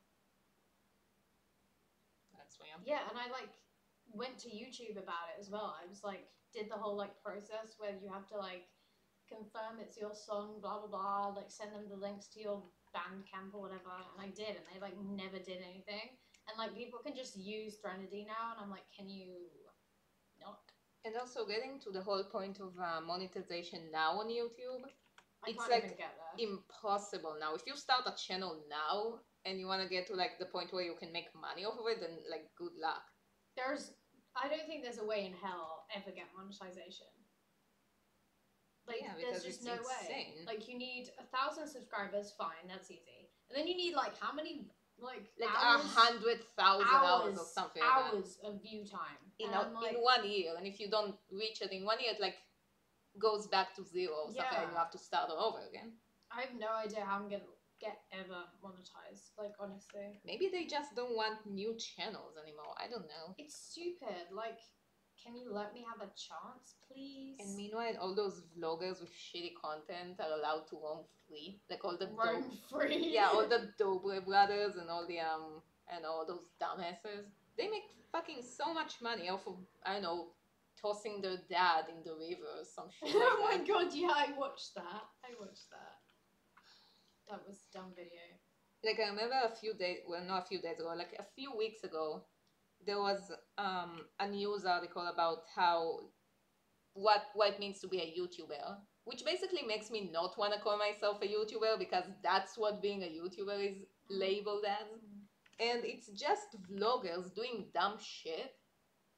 That's weird. Yeah, and I like went to YouTube about it as well. I was like, did the whole like process where you have to like confirm it's your song, blah blah blah, like send them the links to your Bandcamp or whatever, and I did, and they like never did anything. And like people can just use Threnody now, and I'm like, can you not? And also, getting to the whole point of monetization now on YouTube, I it's can't like even get there. impossible now. If you start a channel now and you want to get to like the point where you can make money off of it, then like good luck. I don't think there's a way in hell ever get monetization. Like, Yeah, there's because just it's no insane. way. Like, you need 1,000 subscribers, fine, that's easy. And then you need like how many like hours, 100,000 hours or something. hours of view time In like, 1 year, and if you don't reach it in 1 year, it like goes back to zero or something, and you Yeah. have to start all over again. I have no idea how I'm gonna get ever monetized. Like, honestly, Maybe they just don't want new channels anymore. I don't know. it's stupid. Like, can you let me have a chance, please? And meanwhile, all those vloggers with shitty content are allowed to roam free. Like all the roam free. Yeah, all the Dobre brothers and all the and all those dumbasses. They make fucking so much money off of, I don't know, tossing their dad in the river or some shit like Oh that. my god, yeah, I watched that. That was a dumb video. Like I remember not a few days ago, like a few weeks ago, there was a news article about what it means to be a YouTuber, which basically makes me not want to call myself a YouTuber because that's what being a YouTuber is labeled as. And it's just vloggers doing dumb shit.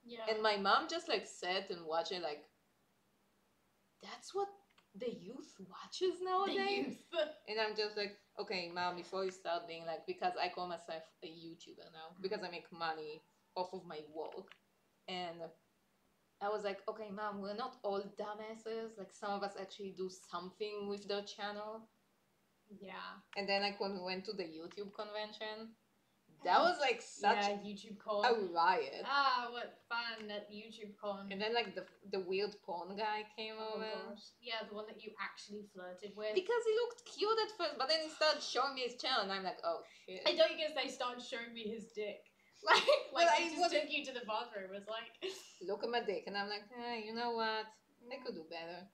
Yeah. And my mom just like sat and watched it like, that's what the youth watches nowadays? The youth. And I'm just like, okay, mom, before you start being like, because I call myself a YouTuber now, because I make money off of my work. And I was like, okay, mom, we're not all dumbasses. Like, some of us actually do something with their channel. Yeah. And then, like, when we went to the YouTube convention, that was, like, such YouTube con. a riot. Ah, what fun at YouTube con. And then, like, the weird porn guy came over. Gosh. Yeah, the one that you actually flirted with. Because he looked cute at first, but then he started showing me his channel, and I'm like, oh, shit. I thought you guys they started showing me his dick. Like he just took you to the bathroom. Was like, look at my dick, and I'm like, hey, you know what? I could do better.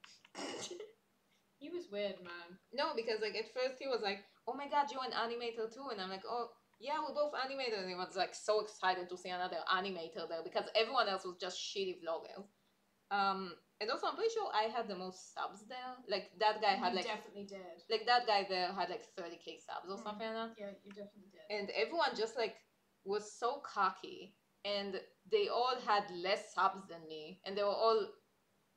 He was weird, man. No, because like at first he was like, oh my god, you're an animator too, and I'm like, oh yeah, we're both animators, and he was like so excited to see another animator there because everyone else was just shitty vloggers. And also I'm pretty sure I had the most subs there. Like that guy had like definitely did. Like that guy there had like 30k subs or something like that. Yeah, you definitely did. And everyone just like was so cocky, and they all had less subs than me, and they were all.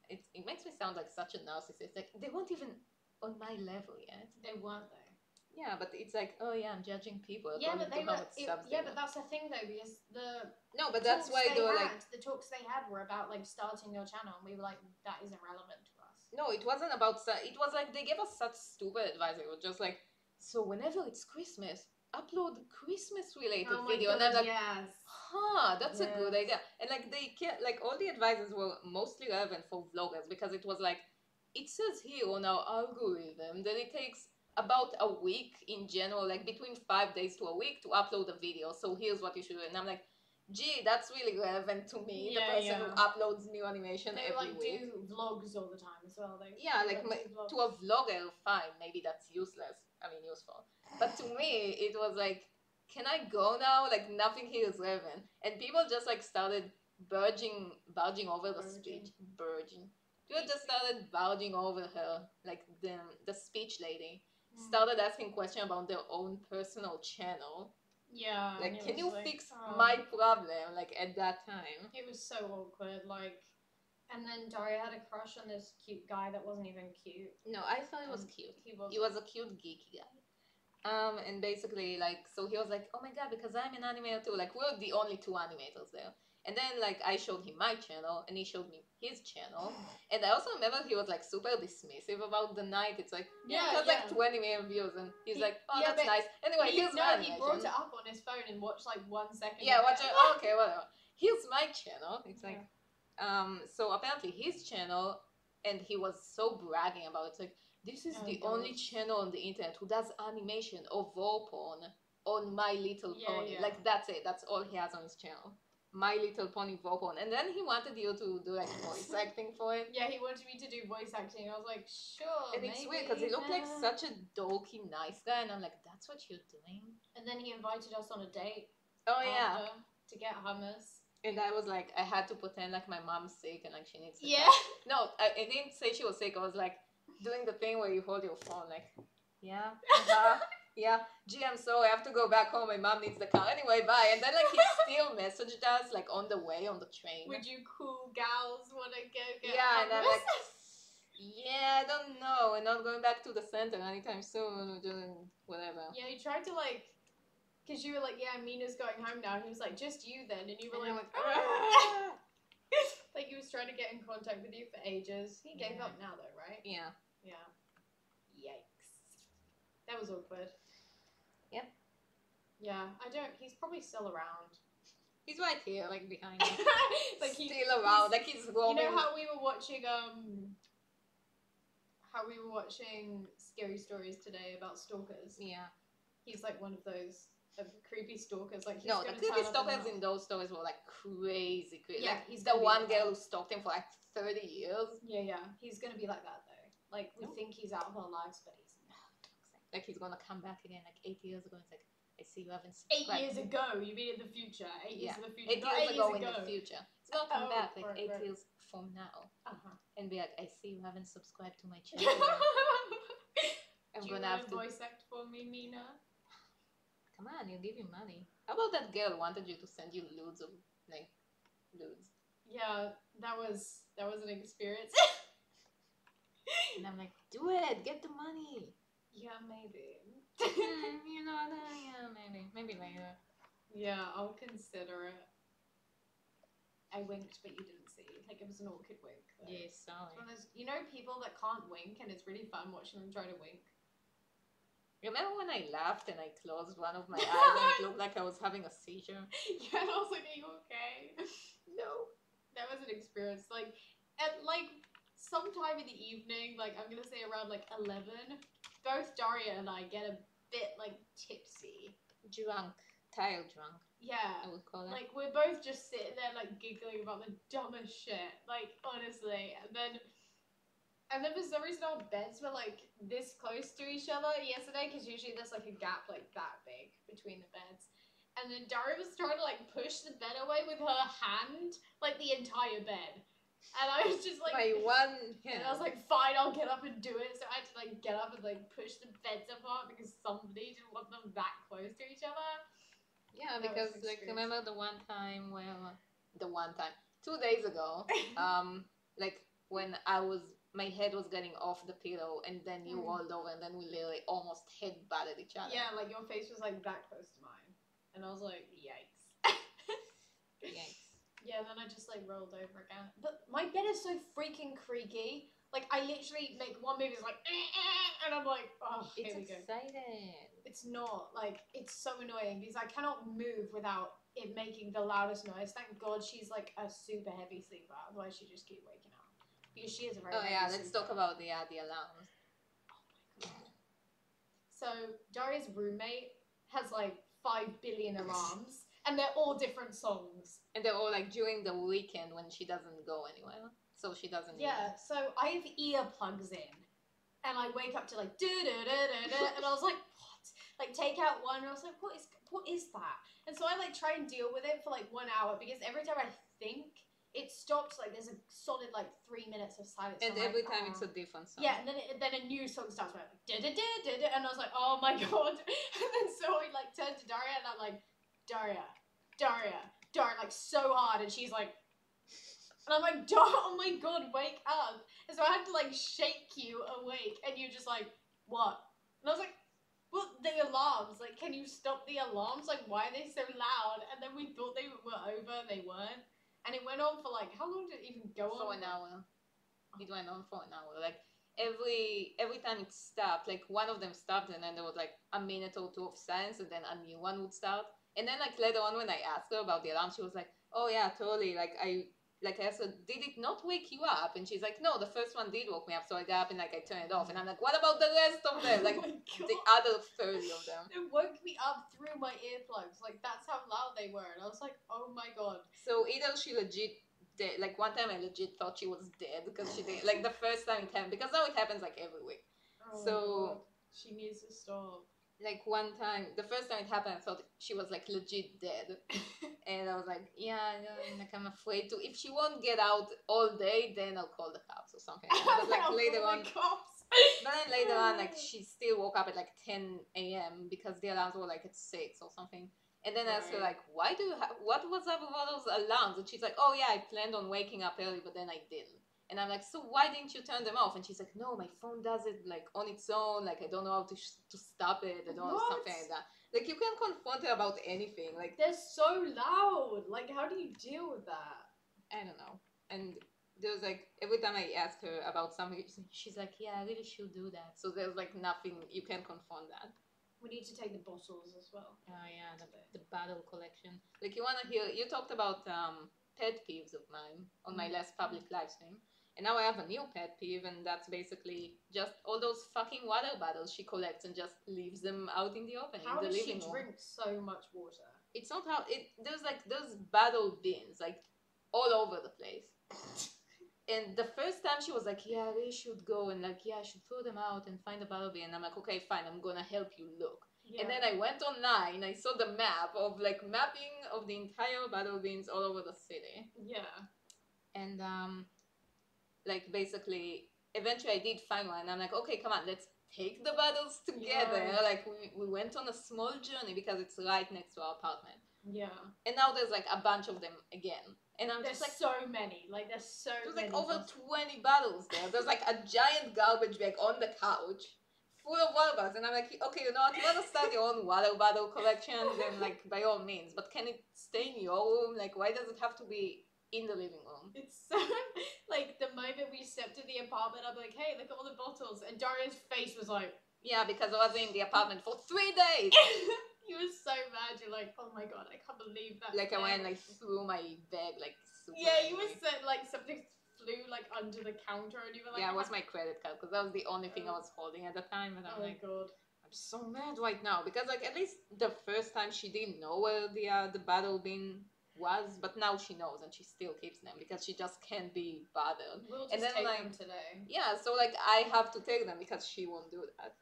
It makes me sound like such a narcissist. Like they weren't even on my level yet. They weren't though. Yeah, but it's like, oh yeah, I'm judging people. Yeah, but but that's the thing though, because but that's why they were like the talks they had were about like starting your channel, and we were like, that isn't relevant to us. No, it wasn't about. It was like they gave us such stupid advice. It was just like, so whenever it's Christmas, upload Christmas-related video, God, and I'm like, yes. That's a good idea. And like they can't, like all the advices were mostly relevant for vloggers because it was like, it says here on our algorithm that it takes about a week in general, like between 5 days to a week to upload a video. So here's what you should do. And I'm like, gee, that's really relevant to me, the person who uploads new animation every week. They do vlogs all the time as well. To a vlogger, fine, maybe that's useless. I mean, useful. But to me, it was like, can I go now? Like nothing here is relevant. And people just like started barging over the speech. People just started barging over her, like the speech lady. Started asking questions about their own personal channel. Yeah. Like, can you fix my problem? Like, at that time. It was so awkward. Like, and then Daria had a crush on this cute guy that wasn't even cute. No, I thought he was cute. He was a cute, geeky guy. And basically, like, so he was like, oh my god, because I'm an animator too. Like, we're the only two animators there. And then, like, I showed him my channel, and he showed me his channel. And I also remember he was, like, super dismissive about the night. It's like, it has, like, 20 million views. And he's like, oh, that's nice. Anyway, here's my animation. He brought it up on his phone and watched, like, 1 second. Yeah, watch it. Okay, whatever. Here's my channel. It's like, so apparently his channel, and he was so bragging about it. It's like, this is the only channel on the internet who does animation of war porn on My Little Pony. Like, that's it. That's all he has on his channel. My Little Pony war porn. And then he wanted you to do like voice acting for it. Yeah, he wanted me to do voice acting. I was like, sure. And it's weird because he looked like such a dorky, nice guy. And I'm like, that's what you're doing? And then he invited us on a date. Oh, yeah. To get hummus. And I was like, I had to pretend like my mom's sick and like she needs to No, I didn't say she was sick. I was like doing the thing where you hold your phone like, yeah, yeah, gee, I'm sorry, I have to go back home. My mom needs the car. Anyway, bye. And then, like, he still messaged us, like, on the way, on the train. Would you cool gals want to go get and I'm like, yeah, I don't know. We're not going back to the center anytime soon. We're doing whatever. Yeah, he tried to, like, because you were like, yeah, Mina's going home now. And he was like, just you then. And you were like, like, he was trying to get in contact with you for ages. He gave up now, though, right? Yeah. Yeah. Yikes. That was awkward. Yep. Yeah, he's probably still around. He's right here, like behind me. Like Still around, like he's roaming. You know how we were watching Scary Stories today about stalkers? Yeah. He's like one of those creepy stalkers. Like he's No, the gonna creepy turn up stalkers in those stories were like crazy. Yeah, like he's the gonna be one like girl that. who stalked him for like 30 years. Yeah. He's gonna be like that though. Like we think he's out of our lives, but he's not. Like he's gonna come back again. Like 8 years ago, it's like I see you haven't 8 subscribed. years ago, you mean in the future? 8 years in the future. 8 not years 8 ago years in the future. It's gonna come back like right, 8 right. years from now and be like, I see you haven't subscribed to my Do channel. I'm you gonna want have to to. voice act for me, Mina? Come on, you'll give you money. How about that girl wanted you to send you nudes of like nudes? Yeah, that was an experience. And I'm like, do it, get the money. Yeah, maybe. You know, yeah, maybe later. Yeah, I'll consider it. I winked, but you didn't see. Like it was an awkward wink. Though. Yeah, sorry. It's one of those, you know, people that can't wink, and it's really fun watching them try to wink. Remember when I laughed and I closed one of my eyes and it looked like I was having a seizure? Yeah, and I was like, "Are you okay?" No. That was an experience. Like at like sometime in the evening, like I'm gonna say around like 11, both Daria and I get a bit like tipsy. Drunk. Tired drunk. Yeah. I would call it. Like we're both just sitting there like giggling about the dumbest shit. Like honestly. And then for some reason our beds were like this close to each other yesterday, because usually there's like a gap like that big between the beds. And then Daria was trying to like push the bed away with her hand, like the entire bed. And I was just like, my one hand. And I was like, fine, I'll get up and do it. So I had to like get up and like push the beds apart because somebody didn't want them that close to each other. Yeah, That because was like experience. remember the one time 2 days ago, like when my head was getting off the pillow and then you rolled over and then we literally almost head butted each other. Yeah, like your face was like that close to mine. And I was like, yikes. Yikes. Yeah, then I just like rolled over again. But my bed is so freaking creaky. Like I literally make one move, it's like, and I'm like, oh, It's here we go. exciting. It's not, like, it's so annoying because I cannot move without it making the loudest noise. Thank God she's like a super heavy sleeper, otherwise she'd just keep waking up. Because she is a very heavy Let's sleeper. talk about the alarms. Oh my god. So Daria's roommate has like 5 billion alarms, and they're all different songs. And they're all like during the weekend when she doesn't go anywhere. So she doesn't Yeah, so I have earplugs in. And I wake up to like do-do-do-do-do, and I was like, what? Like take out one, and I was like, what is that? And so I like try and deal with it for like 1 hour, because every time I think, it stops, like there's a solid like 3 minutes of silence. And every time it's a different song. Yeah, and then a new song starts where I'm like da-da-da-da-da, and I was like, oh my god. And then so I like turned to Daria and I'm like, Daria, like so hard, and she's like, and I'm like, oh my god, wake up. And so I had to like shake you awake, and you're just like, what? And I was like, well, the alarms, like, can you stop the alarms? Like, why are they so loud? And then we thought they were over, they weren't. And it went on for like, how long did it even go on? For an hour. It went on for an hour. Like every time it stopped, like one of them stopped and then there was like a minute or two of silence and then a new one would start. And then like later on when I asked her about the alarm, she was like, oh yeah, totally. Like I asked her, did it not wake you up? And she's like, no, the first one did wake me up, so I got up and like I turned it off. And I'm like, what about the rest of them? Like the other 30 of them. It woke me up through my earplugs. Like that's how loud they were. And I was like, oh my god. So either she legit dead. Like one time I legit thought she was dead because she did. Like the first time it happened, because now it happens like every week. Oh so she needs to stop. Like one time, the first time it happened, I thought she was like legit dead, and I was like, yeah, like I'm afraid to. If she won't get out all day, then I'll call the cops or something. But like later on, but then later on, like she still woke up at like 10 a.m. because the alarms were like at 6 or something. And then I asked her like, why do you what was up with all those alarms? And she's like, oh yeah, I planned on waking up early, but then I didn't. And I'm like, so why didn't you turn them off? And she's like, no, my phone does it like on its own. Like I don't know how to stop it. I don't know, something like that. Like you can't confront her about anything. Like they're so loud. Like how do you deal with that? I don't know. And there was like every time I asked her about something, she's like, yeah, I really should do that. So there's like nothing, you can't confront that. We need to take the bottles as well. Oh yeah, the battle collection. Like you wanna hear? You talked about pet peeves of mine on my last public live stream, and now I have a new pet peeve, and that's basically just all those fucking water bottles she collects and just leaves them out in the open How in the does living she room. drink so much water? It's not how it. There's like those battle bins like all over the place. And the first time she was like, yeah, we should go and like, yeah, I should throw them out and find a battle bin. And I'm like, okay, fine, I'm gonna help you look. Yeah. And then I went online, I saw the map of like mapping of the entire battle bins all over the city. Yeah. And like basically, eventually I did find one. And I'm like, okay, come on, let's take the battles together. Yeah. Like we went on a small journey because it's right next to our apartment. Yeah. And now there's like a bunch of them again. And I'm There's just like, so many. Like, there's so there's many. like over bottles. 20 bottles there. There's like a giant garbage bag on the couch full of water bottles. And I'm like, okay, you know what? You want to start your own water bottle collection? Then, like, by all means. But can it stay in your room? Like, why does it have to be in the living room? It's so, like, the moment we stepped in the apartment, I'm like, hey, look at all the bottles. And Daria's face was like, yeah, because I was in the apartment for 3 days. You were so mad. You're like, oh my god, I can't believe that. Like, I went and I threw my bag, like, super Yeah, you angry. were so, like, something flew, like, under the counter, and you were like, Yeah, it was my credit card, because that was the only thing I was holding at the time. And I'm oh like, god. I'm so mad right now because like at least the first time she didn't know where the battle bin was, but now she knows and she still keeps them because she just can't be bothered. We'll And just then, take like, them today. Yeah, so like I have to take them because she won't do that.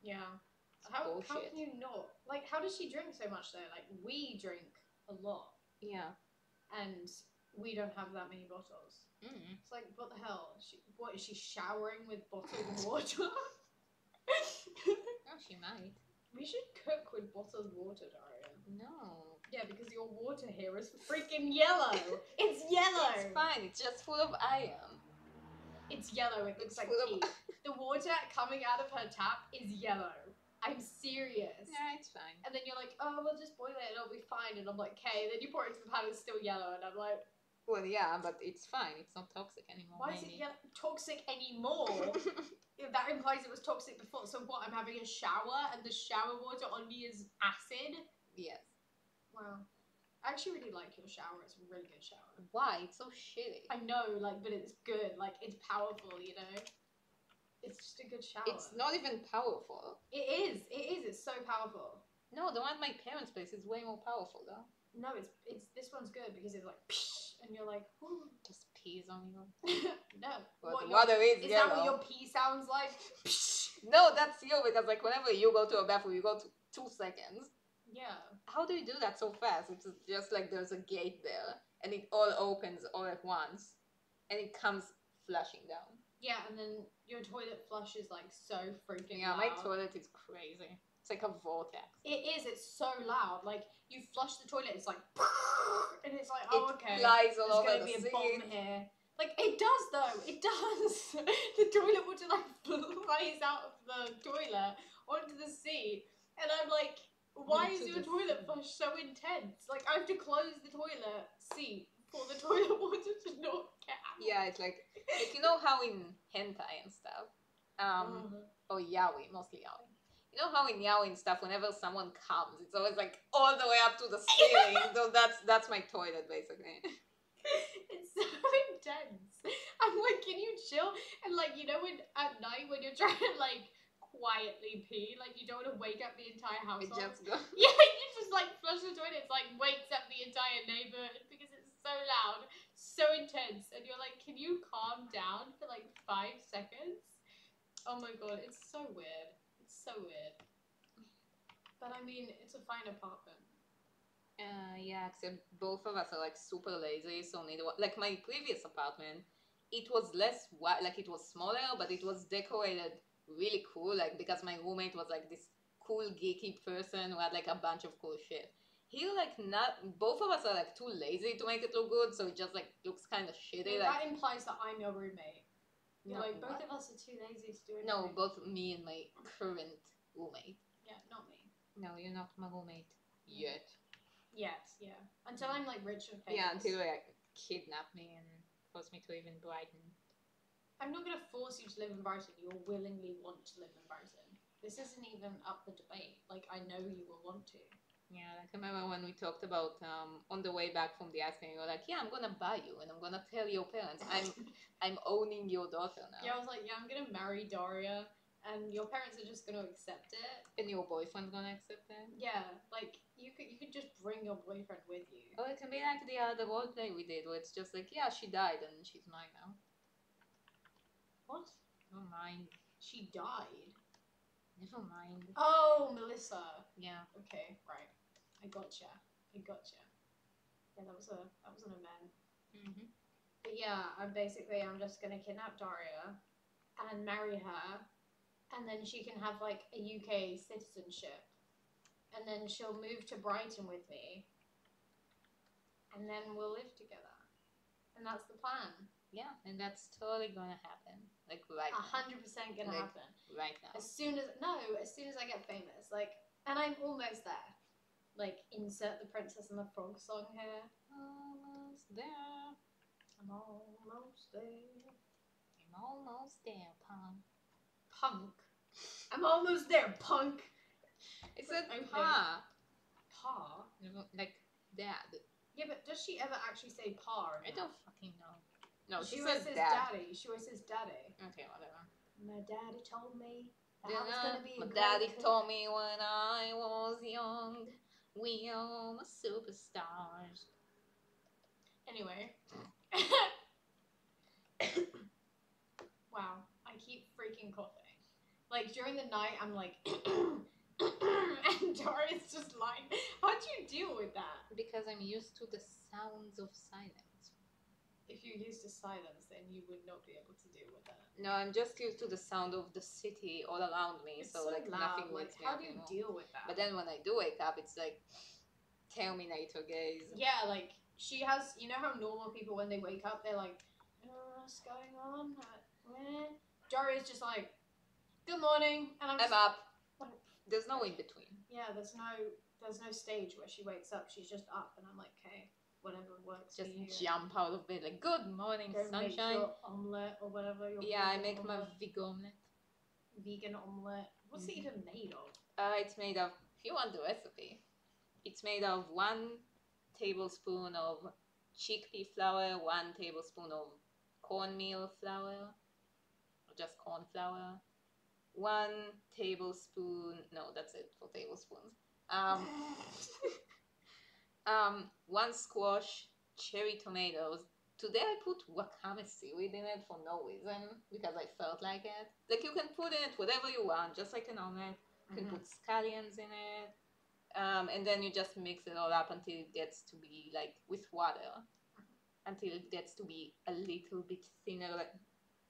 Yeah. It's How bullshit. can you not? Like, how does she drink so much though? Like, we drink a lot, Yeah. and we don't have that many bottles. Mm. It's like, what the hell? What is she showering with bottled water? Oh, she might. We should cook with bottled water, Daria. No. Yeah, because your water here is freaking yellow. It's yellow. It's fine. It's just full of iron. It's yellow. It looks It's like full of- pee. The water coming out of her tap is yellow. I'm serious. Yeah, it's fine. And then you're like, oh, we'll just boil it and it'll be fine. And I'm like, okay. Then you pour it into the pan, it's still yellow. And I'm like, Well, yeah, but it's fine. It's not toxic anymore. why is it toxic anymore? That implies it was toxic before. So what? I'm having a shower and the shower water on me is acid? Yes. Wow. I actually really like your shower. It's a really good shower. Why? It's so shitty. I know, like, but it's good. Like, it's powerful, you know? It's just a good shower. It's not even powerful. It is. It is. It's so powerful. No, the one at my parents' place is way more powerful though. No, it's this one's good because it's like, psh, and you're like, whew. Just pees on you. No. But the your- water is Is yellow. that what your pee sounds like? No, that's you because like whenever you go to a bathroom, you go to 2 seconds. Yeah. How do you do that so fast? It's just like there's a gate there and it all opens all at once and it comes flushing down. Yeah, and then your toilet flush is like so freaking Yeah, loud. my toilet is crazy. It's like a vortex. It is. It's so loud. Like you flush the toilet, it's like, and it's like, oh, okay. It flies all There's over gonna the be a seat. bomb here. Like it does though. It does. The toilet water like flies out of the toilet onto the seat, and I'm like, why is Onto your the toilet seat. flush so intense? Like I have to close the toilet seat for the toilet water to not get out. Yeah, it's like you know how in hentai and stuff, or yaoi, mostly yaoi. You know how in yaoi and stuff, whenever someone comes, it's always like all the way up to the ceiling. So that's my toilet basically. It's so intense. I'm like, can you chill? And like, you know, when at night when you're trying to like quietly pee, like you don't want to wake up the entire It household. just goes. Yeah, you just like flush the toilet. It's like wakes up the entire neighborhood because it's so loud, so intense, and you're like, can you calm down for like 5 seconds? Oh my god, it's so weird. It's so weird. But I mean, it's a fine apartment. Yeah, except both of us are like super lazy, so neither one. Like my previous apartment, it was less like it was smaller, but it was decorated really cool. Like because my roommate was like this cool geeky person who had like a bunch of cool shit. Here, like not both of us are like too lazy to make it look good, so it just like looks kind of shitty. Yeah, Like that implies that I'm your roommate. You're No, like, both what? of us are too lazy to do anything. no, both me and my current roommate. Yeah, not me. No, you're not my roommate yet. Yes, yeah. Until I'm like rich and famous. Yeah, until they like, kidnap me and force me to live in Brighton. I'm not gonna force you to live in Brighton. You'll willingly want to live in Brighton. This isn't even up for debate. Like, I know you will want to. Yeah, like I remember when we talked about on the way back from the ice cream, you were like, yeah, I'm gonna buy you and I'm gonna tell your parents I'm owning your daughter now. Yeah, I was like, yeah, I'm gonna marry Daria, and your parents are just gonna accept it. And your boyfriend's gonna accept it? Yeah, like you could just bring your boyfriend with you. Or it can be like the other roleplay we did, where it's just like, yeah, she died and she's mine now. What? Never mind. She died. Never mind. Oh, Melissa. Yeah. Okay, right. I gotcha. Yeah, that was an event. Mm-hmm. But yeah, I'm just gonna kidnap Daria and marry her, and then she can have like a UK citizenship, and then she'll move to Brighton with me, and then we'll live together, and that's the plan. Yeah, and that's totally gonna happen. Like right 100% gonna like, happen. Right now. As soon as I get famous, like, and I'm almost there. Like, insert the Princess and the Frog song here. Almost there. I'm almost there. I'm almost there, punk. Punk. I'm almost there, punk. It said okay. pa. Pa? Like dad. Yeah, but does she ever actually say pa? I don't fucking know. No, she says says dad. daddy. She always says daddy. Okay, whatever. My daddy told me that Yeah, I was gonna be a my great daddy cook. told me when I was young, we are my superstars. Anyway. Wow, I keep freaking coughing. Like, during the night, I'm like, and Daria's just like, how'd you deal with that? Because I'm used to the sounds of silence. If you're used to silence, then you would not be able to deal with that. No, I'm just used to the sound of the city all around me, It's so like loud. nothing wakes me how up do you anymore. deal with that? But then when I do wake up, it's like Terminator gaze. Yeah, like, she has, you know how normal people, when they wake up, they're like, what's going on? Daria's just like, good morning, and I'm up. There's no in between. Yeah, there's no stage where she wakes up. She's just up, and I'm like, okay, whatever works. Just for you. jump out of bed like, good morning, Go sunshine. make your omelette or whatever. Yeah, I make my vegan omelette. Vegan omelette. What's it even made of? It's made of, if you want the recipe, it's made of 1 tablespoon of chickpea flour, 1 tablespoon of cornmeal flour, or just corn flour, 1 tablespoon, no, that's it for tablespoons. 1 squash, cherry tomatoes. Today I put wakame seaweed in it for no reason, because I felt like it. Like, you can put in it whatever you want, just like an omelette. You can put scallions in it. And then you just mix it all up until it gets to be like with water. Until it gets to be a little bit thinner, like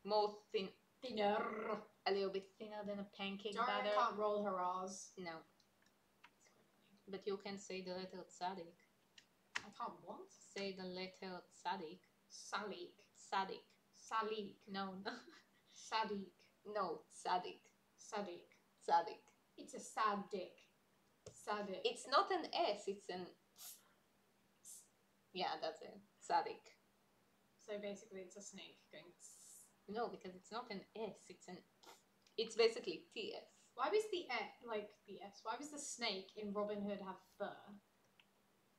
more thin. Thinner. A little bit thinner than a pancake Daria batter. can't roll her R's. No. But you can say the letter tzadik. I can't what? Say the letter tzadik. Salik. Tzadik. Salik. No. Sadik. No, tzadik. Sadik. Tzadik. It's a sad dick. Sadik. It's not an S, it's an... Yeah, that's it. Tzadik. So basically it's a snake going... No, because it's not an S, it's an... It's basically TS. Why was the S? Why was the snake in Robin Hood have fur?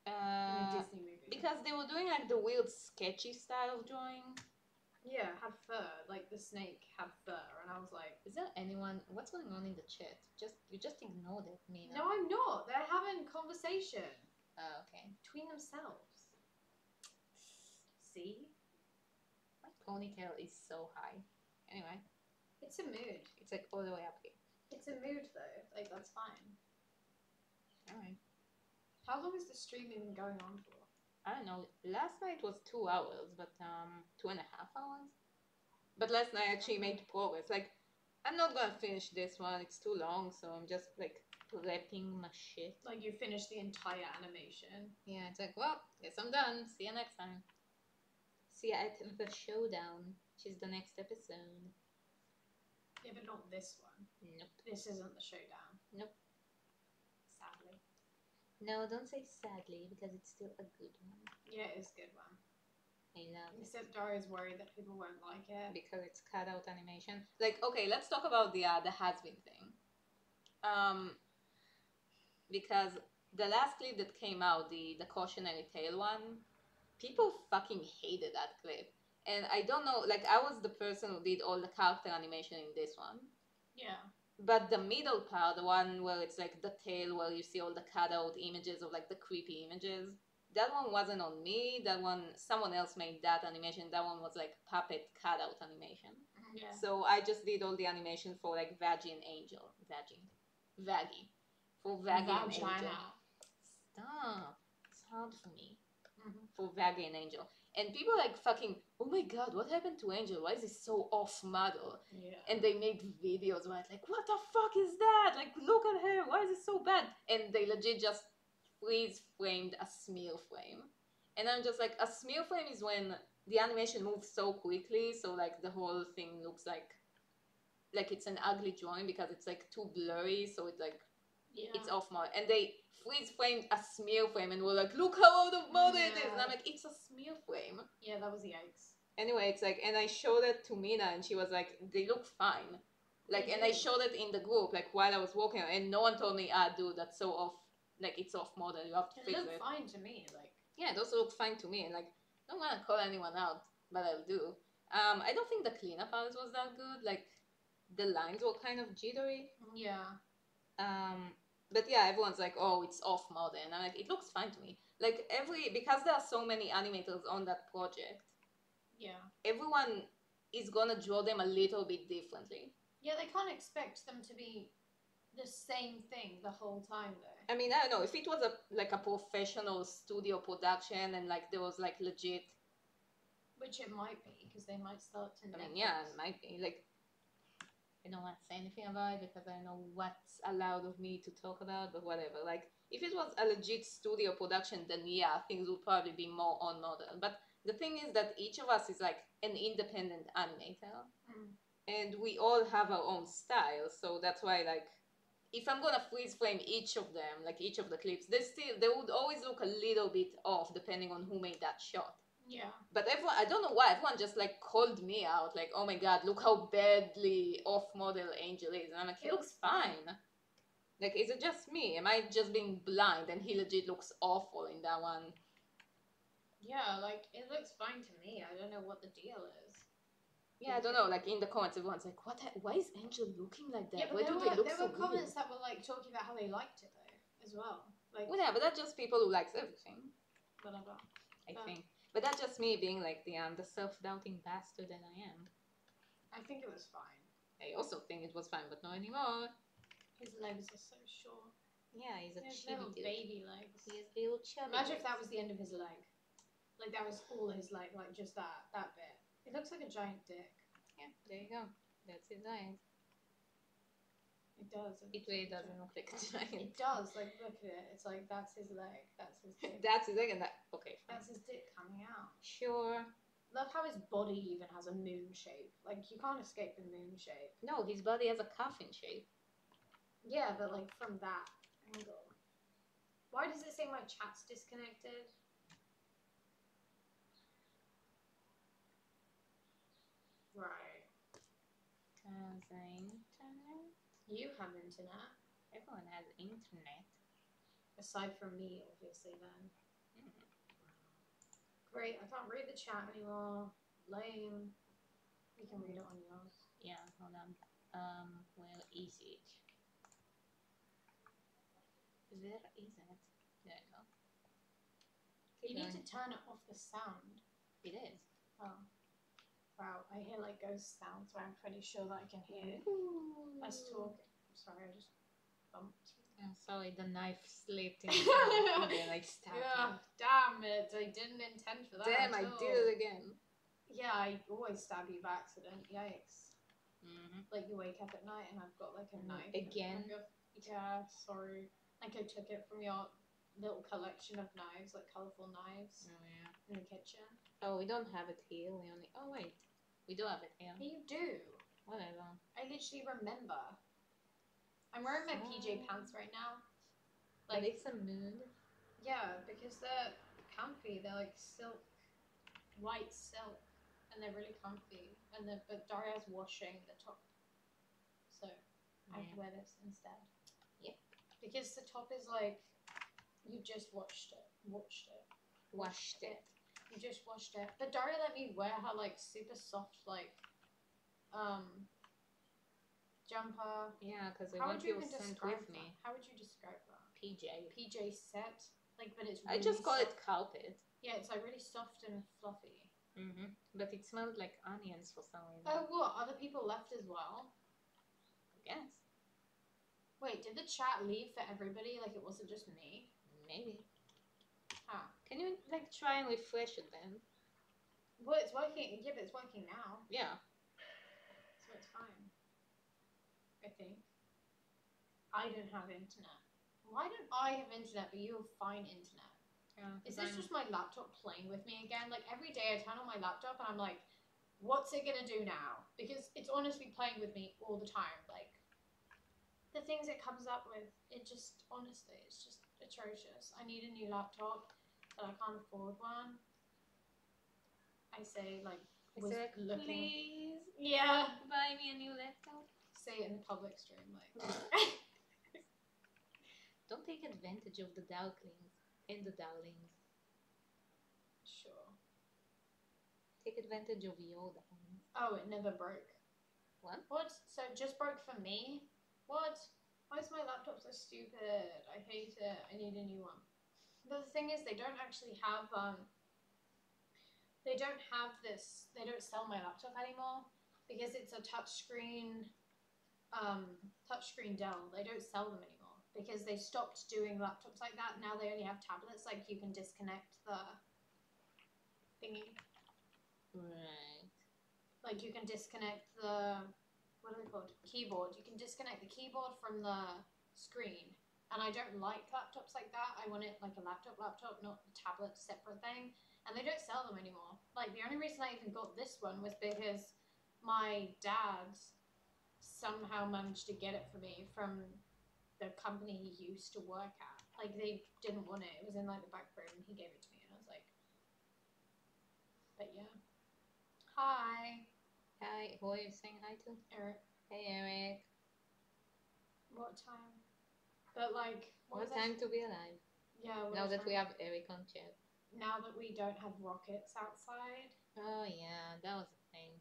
In a Disney movie. Because they were doing like the weird sketchy style of drawing. Yeah, had fur. Like the snake had fur, and I was like, is there anyone? What's going on in the chat? You just ignored it, Mina. No, I'm not. They're having conversation. Oh, okay. Between themselves. See? My ponytail is so high. Anyway. It's a mood. It's like all the way up here. It's a mood though. Like, that's fine. Alright. How long is the stream even going on for? I don't know. Last night was 2 hours, but 2.5 hours. But last night I actually made progress. Like, I'm not gonna finish this one. It's too long, so I'm just like prepping my shit. Like, you finished the entire animation. Yeah, it's like, well, guess I'm done. See you next time. See you at the showdown, which is the next episode. Yeah, but not this one. Nope. This isn't the showdown. Nope. Sadly. No, don't say sadly, because it's still a good one. Yeah, it is a good one. I love it. Except Daria's worried that people won't like it. Because it's cut out animation. Like, okay, let's talk about the has-been thing. Because the last clip that came out, the cautionary tale one, people fucking hated that clip. And I don't know, like, I was the person who did all the character animation in this one. Yeah. But the middle part, the one where it's like the tail, where you see all the cutout images of like the creepy images, that one wasn't on me. That one, someone else made that animation. That one was like puppet cutout animation. Yeah. So I just did all the animation for like Vaggie and Angel. Vaggie. For Vaggie and Angel. Stop. It's hard for me. For Vaggie and Angel. And people like fucking, oh my god, what happened to Angel? Why is he so off model? Yeah. And they made videos where it's like, what the fuck is that? Like, look at her. Why is it so bad? And they legit just freeze framed a smear frame. And I'm just like, a smear frame is when the animation moves so quickly, so like the whole thing looks like it's an ugly drawing because it's like too blurry, so it's like it's off model. And they freeze framed a smear frame and were like, look how out of model it is. And I'm like, it's a smear frame. Yeah, that was yikes. Anyway, it's like, and I showed it to Mina and she was like, they look fine. Like, and I showed it in the group, like while I was walking, and no one told me, dude, that's so off, like it's off model, you have to fix it. It looked fine to me, like. Yeah, those look fine to me, and like, I don't want to call anyone out, but I'll do. I don't think the cleanup artist was that good, like, the lines were kind of jittery. Yeah. But yeah, everyone's like, oh, it's off model, and I'm like, it looks fine to me. Like, because there are so many animators on that project, yeah, everyone is gonna draw them a little bit differently. Yeah, they can't expect them to be the same thing the whole time, though. I mean, I don't know, if it was a professional studio production and like there was like legit, which it might be, because they might start to. I mean, yeah, it might be. Like, I don't want to say anything about it because I don't know what's allowed of me to talk about, but whatever. Like, if it was a legit studio production, then yeah, things would probably be more on model. But the thing is that each of us is like an independent animator, and we all have our own style. So that's why, like, if I'm gonna freeze frame each of them, like each of the clips, they would always look a little bit off depending on who made that shot. Yeah. But everyone, I don't know why, everyone just like called me out, like, oh my god, look how badly off-model Angel is. And I'm like, he looks fine. Like, is it just me? Am I just being blind and he legit looks awful in that one? Yeah, like, it looks fine to me. I don't know what the deal is. Yeah, I don't know. Like, in the comments, everyone's like, why is Angel looking like that? Yeah, but why do they look so there were comments weird? that were like talking about how they liked it though, as well. Like, well, yeah, but that's just people who likes everything. Whatever. I think. But that's just me being like the self-doubting bastard that I am. I think it was fine. I also think it was fine, but not anymore. His legs are so short. Yeah, he's a chubby little dude. Baby legs. He has little chubby. Imagine if that was the end of his leg. Like, that was all his leg, like just that bit. It looks like a giant dick. Yeah, there you go. That's his giant. It does. It really doesn't look like a giant. It does. Like, look at it. It's like, that's his leg. That's his dick. That's his leg, and that. Okay. Fine. That's his dick coming out. Sure. Love how his body even has a moon shape. Like, you can't escape the moon shape. No, his body has a coffin shape. Yeah, but like from that angle. Why does it say my chat's disconnected? Right. Has internet? You have internet. Everyone has internet. Aside from me, obviously, then. Great, I can't read the chat anymore. Lame. You can read it on yours. Yeah, hold on. Where is it? Where is it? There you go. You need to turn it off the sound. It is. Oh. Wow, I hear like ghost sounds, so I'm pretty sure that I can hear us talking. I'm sorry, I just bumped. I'm sorry, the knife slipped in and then I stabbed Yeah, damn it, I didn't intend for that. Damn, I did it again. Yeah, I always stab you by accident. Yikes. Mm-hmm. Like, you wake up at night and I've got like a knife. Again? Yeah, sorry. Like, I took it from your little collection of knives, like colourful knives. Oh, yeah. In the kitchen. Oh, we don't have it here. We only. Oh, wait. We do have it here. Yeah, you do. Whatever. I literally remember. I'm wearing my PJ pants right now. Like, it's a mood. Yeah, because they're comfy. They're like silk, white silk, and they're really comfy. But Daria's washing the top, so I have to wear this instead. Because the top is like, you just watched it. Washed it. You just watched it. But Daria let me wear her like super soft like jumper. Yeah, because I How want would you you even sent describe with that? me. How would you describe that? PJ set. Like, but it's I really just call soft. it carpet. Yeah, it's like really soft and fluffy. But it smelled like onions for some reason. Oh, what? Other people left as well? I guess. Wait, did the chat leave for everybody? Like, it wasn't just me? Maybe. Huh. Can you, like, try and refresh it then? Well, it's working. Yeah, but it's working now. Yeah. So it's fine. I think. I don't have internet. Why don't I have internet, but you have fine internet? Yeah. Is this just my laptop playing with me again? Like, every day I turn on my laptop and I'm like, what's it gonna do now? Because it's honestly playing with me all the time. Like, the things it comes up with, it just, honestly, it's just atrocious. I need a new laptop, but I can't afford one. I say, like, please, yeah, buy me a new laptop. Say it in the public stream, like. Don't take advantage of the darklings and the darlings. Sure. Take advantage of your darlings. Oh, it never broke. What? What? So it just broke for me? What? Why is my laptop so stupid? I hate it. I need a new one. But the thing is, they don't actually have, they don't have this, they don't sell my laptop anymore because it's a touchscreen Dell. They don't sell them anymore because they stopped doing laptops like that. Now they only have tablets, like you can disconnect the thingy. Right. Like you can disconnect the, what are they called? Keyboard. You can disconnect the keyboard from the screen. And I don't like laptops like that. I want it like a laptop, not a tablet, separate thing. And they don't sell them anymore. Like the only reason I even got this one was because my dad somehow managed to get it for me from the company he used to work at. Like they didn't want it. It was in like the back room and he gave it to me and I was like, but yeah. Hi. Hi. Who are you saying hi to? Eric. Hey, Eric. What time? But like, what time to be alive? Yeah. Now that we have Eric on chat. Now that we don't have rockets outside. Oh yeah, that was a thing.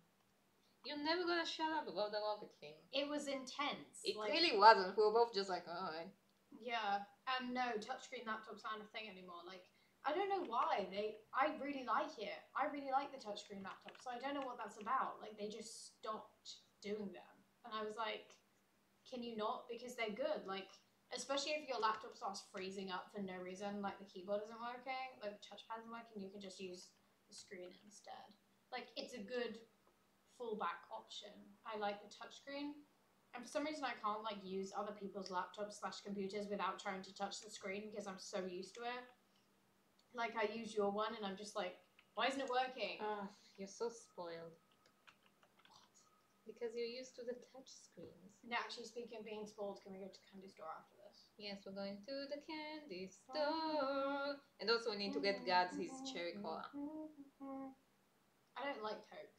You're never gonna shut up about the rocket thing. It was intense. It like, really wasn't. We were both just like, alright. Yeah, and no, touchscreen laptops aren't a thing anymore. Like, I don't know why. I really like it. I really like the touchscreen laptops. So I don't know what that's about. Like, they just stopped doing them. And I was like, can you not? Because they're good. Like, especially if your laptop starts freezing up for no reason, like the keyboard isn't working, like the touchpad isn't working, you can just use the screen instead. Like, it's a good fallback option. I like the touchscreen. And for some reason I can't like use other people's laptops / computers without trying to touch the screen because I'm so used to it. Like I use your one and I'm just like, why isn't it working? You're so spoiled. What? Because you're used to the touch screens. Now, actually, speaking of being spoiled, can we go to the candy store after this? Yes, we're going to the candy store. And also we need to get Gads his cherry cola. I don't like Coke.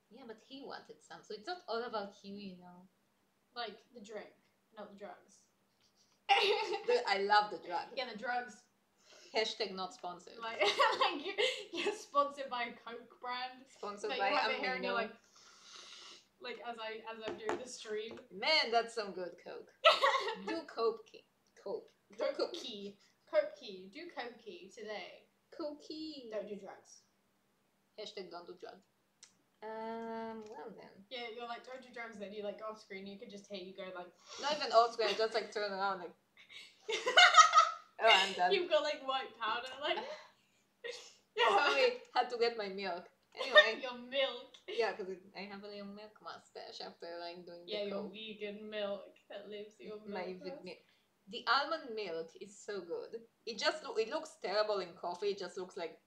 Yeah, but he wanted some, so it's not all about you, you know. Like the drink, not the drugs. I love the drugs. Yeah, the drugs. Hashtag not sponsored. Like you're sponsored by a Coke brand. Sponsored but by you have it here and you're Mina. like as I'm doing the stream. Man, that's some good Coke. Do Coke. Coke. Coke key. Coke key. Do Coke key today. Coke key. Don't do drugs. Hashtag don't do drugs. Well then. Yeah, you're like, don't do drugs then. You like go off screen, you could just hear you go like. Not even off screen, just like turn around like. Oh, I'm done. You've got like white powder, like. Sorry, had to get my milk. Anyway. Your milk. Yeah, because I have a little milk mustache after like doing the your Coke. vegan milk that lives your milk. My milk. The almond milk is so good. It looks terrible in coffee. It just looks like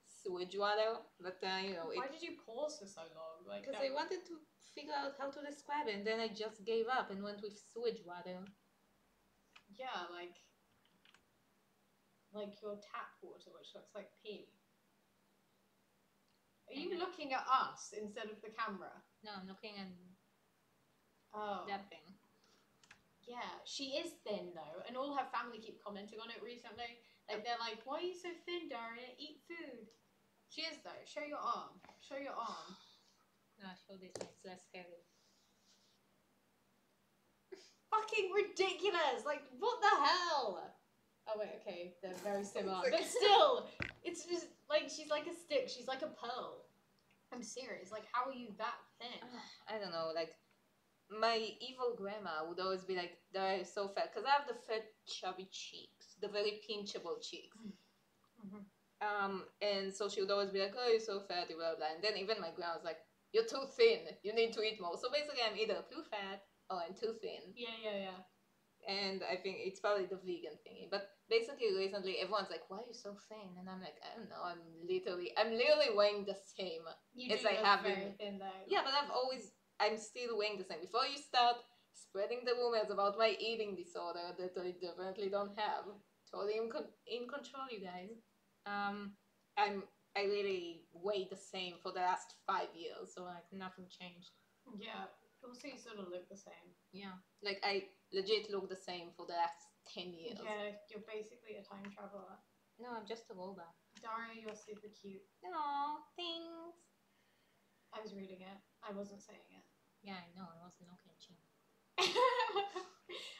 sewage water. But you know. Why did you pause for so long? Like. Because I wanted to figure out how to describe it, and then I just gave up and went with sewage water. Yeah, like your tap water, which looks like pee. Are you looking at us instead of the camera? No, I'm looking at that thing. Yeah, she is thin though, and all her family keep commenting on it recently. Like they're like, "Why are you so thin, Daria? Eat food." She is though. Show your arm. Show your arm. No, show this one. It's less hairy. Fucking ridiculous! Like, what the hell? Oh wait, okay, they're very similar, but still, it's just like she's like a stick. She's like a pearl. I'm serious. Like, how are you that thin? I don't know. Like, my evil grandma would always be like, "They're so fat," because I have the fat, chubby cheeks, the very pinchable cheeks. Mm-hmm. And so she would always be like, "Oh, you're so fat, blah blah." And then even my grandma was like, "You're too thin. You need to eat more." So basically, I'm either too fat or I'm too thin. Yeah. And I think it's probably the vegan thingy. But basically, recently, everyone's like, "Why are you so thin?" And I'm like, "I don't know. I'm literally weighing the same You as do I look have very been." thin though. Yeah, but I'm still weighing the same. Before you start spreading the rumors about my eating disorder that I definitely don't have, totally in control, you guys. I really weigh the same for the last 5 years, so like nothing changed. Yeah. Also, you sort of look the same. Yeah, like I legit look the same for the last 10 years. Yeah, you're basically a time traveler. No, I'm just a robot. Daria, you're super cute. No, thanks. I was reading it. I wasn't saying it. Yeah, I know. I wasn't looking at you.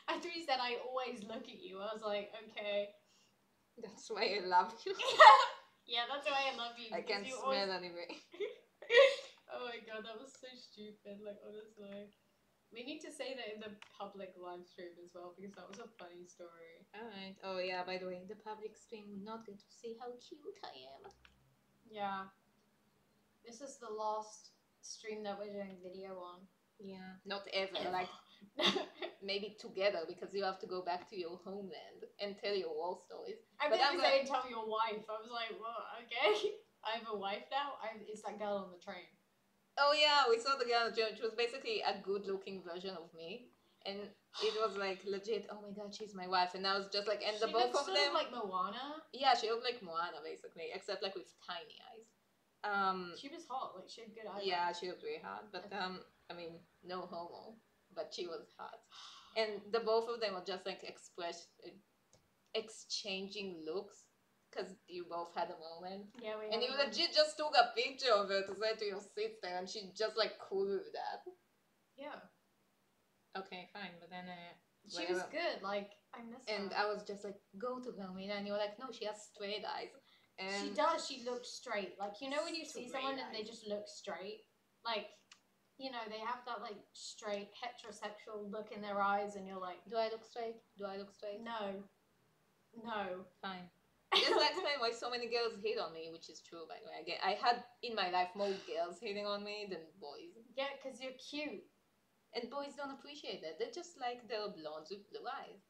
I thought you said I always look at you. I was like, okay. That's why I love you. Yeah, that's why I love you. I can't you smell always... anyway. Oh my god, that was so stupid. Like, honestly. We need to say that in the public live stream as well, because that was a funny story. Alright. Oh yeah, by the way, the public stream will not get to see how cute I am. Yeah. This is the last stream that we're doing video on. Yeah. Not ever. Like, maybe together, because you have to go back to your homeland and tell your war stories. I meant to say tell your wife. I was like, well, okay. I have a wife now. It's that girl on the train. Oh yeah, we saw the girl, which was basically a good-looking version of me, and it was like legit. Oh my god, she's my wife, and I was just like, and she the both of sort them of like Moana. Yeah, she looked like Moana basically, except like with tiny eyes. She was hot. Like she had good eyes. Yeah, she looked really hot, but I mean, no homo, but she was hot, and the both of them were just like exchanging looks. Because you both had a moment. Yeah, we And you legit just took a picture of her to send to your sister, and she just like cool with that. Yeah. Okay, fine, but then she was good. Like I miss her. And I was just like, go to her, Mina, and you were like, no, she has straight eyes. And she does. She looked straight. Like you know when you see someone and they just look straight, like you know they have that like straight heterosexual look in their eyes, and you're like, do I look straight? Do I look straight? No. Fine. Just explain why so many girls hate on me, which is true, by the way. I had in my life more girls hating on me than boys. Yeah, because you're cute. And boys don't appreciate that. They just like their blondes with blue eyes.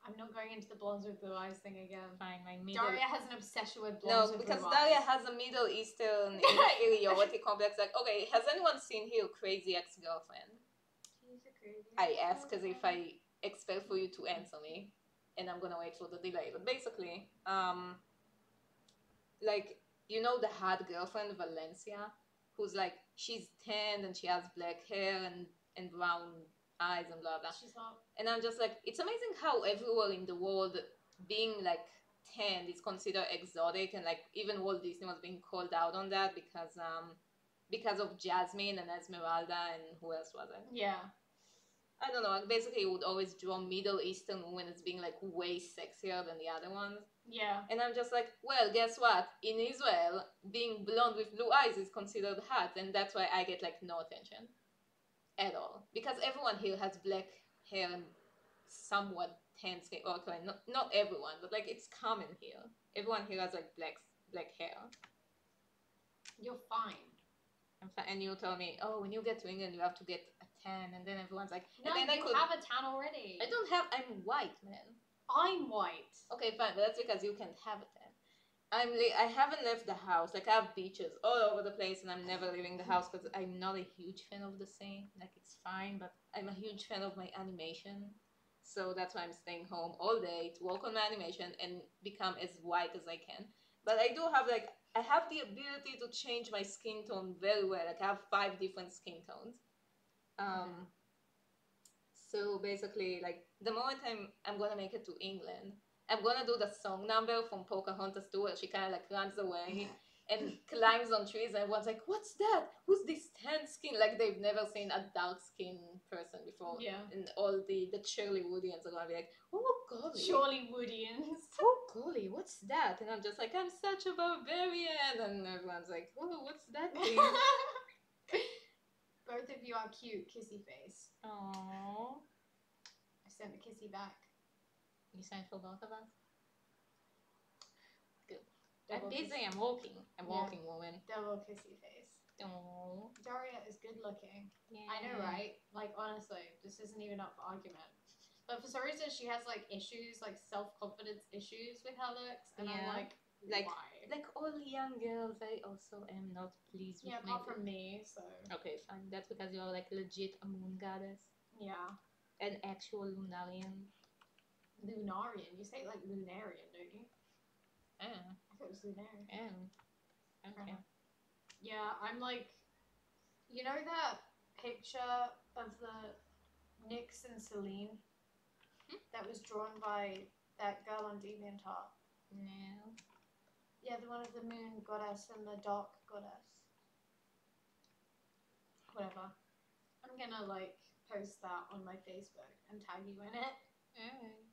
I'm not going into the blondes with blue eyes thing again. Fine, Daria has an obsession with blondes with blue eyes. No, because Daria has a Middle Eastern inferiority complex. Like, okay, has anyone seen her crazy ex-girlfriend? She's a crazy I ask as if I expect for you to answer me. And I'm gonna wait for the delay. But basically, like, you know the hot girlfriend, Valencia, who's like, she's tan and she has black hair and brown eyes and blah blah. She's not. And I'm just like, it's amazing how everywhere in the world being like tan is considered exotic, and like even Walt Disney was being called out on that because of Jasmine and Esmeralda and who else was it? Yeah. I don't know, basically it would always draw Middle Eastern women as being like way sexier than the other ones. Yeah. And I'm just like, well, guess what? In Israel, being blonde with blue eyes is considered hot, and that's why I get like no attention at all. Because everyone here has black hair and somewhat tan skin. Okay, not everyone, but like it's common here. Everyone here has like black hair. You're fine. I'm fine. And you told me, oh, when you get to England, you have to get a tan, and then everyone's like, no, and then you have a tan already. I don't have. I'm white, man. I'm white. Okay, fine, but that's because you can't have a tan. I haven't left the house. Like I have beaches all over the place, and I'm never leaving the house because I'm not a huge fan of the sea. Like it's fine, but I'm a huge fan of my animation, so that's why I'm staying home all day to work on my animation and become as white as I can. But I do have like I have the ability to change my skin tone very well. Like I have 5 different skin tones. So basically, like the moment I'm gonna make it to England, I'm gonna do the song number from Pocahontas 2 where she kind of like runs away and climbs on trees, and everyone's like, "What's that? Who's this tan skin?" Like they've never seen a dark skinned person before. Yeah. And all the Shirley Woodians are gonna be like, "Oh golly, Surely Woodians. oh golly, what's that?" And I'm just like, "I'm such a barbarian," and everyone's like, "Oh, what's that thing?" Both of you are cute, kissy face. Aww. I sent the kissy back. You signed for both of us? Good. Double I'm busy, kiss- I'm walking. I'm Yeah. walking, woman. Double kissy face. Aww. Daria is good looking. Yeah. I know, right? Like, honestly, this isn't even up for argument. But for some reason, she has, like, issues, like, self-confidence issues with her looks. And I'm Yeah. like, Like, why? like all young girls, I also am not pleased with Yeah, my apart from me, so... Okay, fine. That's because you're like legit a moon goddess. Yeah. An actual Lunarian. Lunarian. You say it like Lunarian, don't you? Yeah. I thought it was Lunarian. Yeah. Okay. Yeah, I'm like... You know that picture of the Nyx and Celine? That was drawn by that girl on DeviantArt. No. Yeah, the one of the moon goddess and the dark goddess. Whatever. I'm gonna like post that on my Facebook and tag you in it. Alright.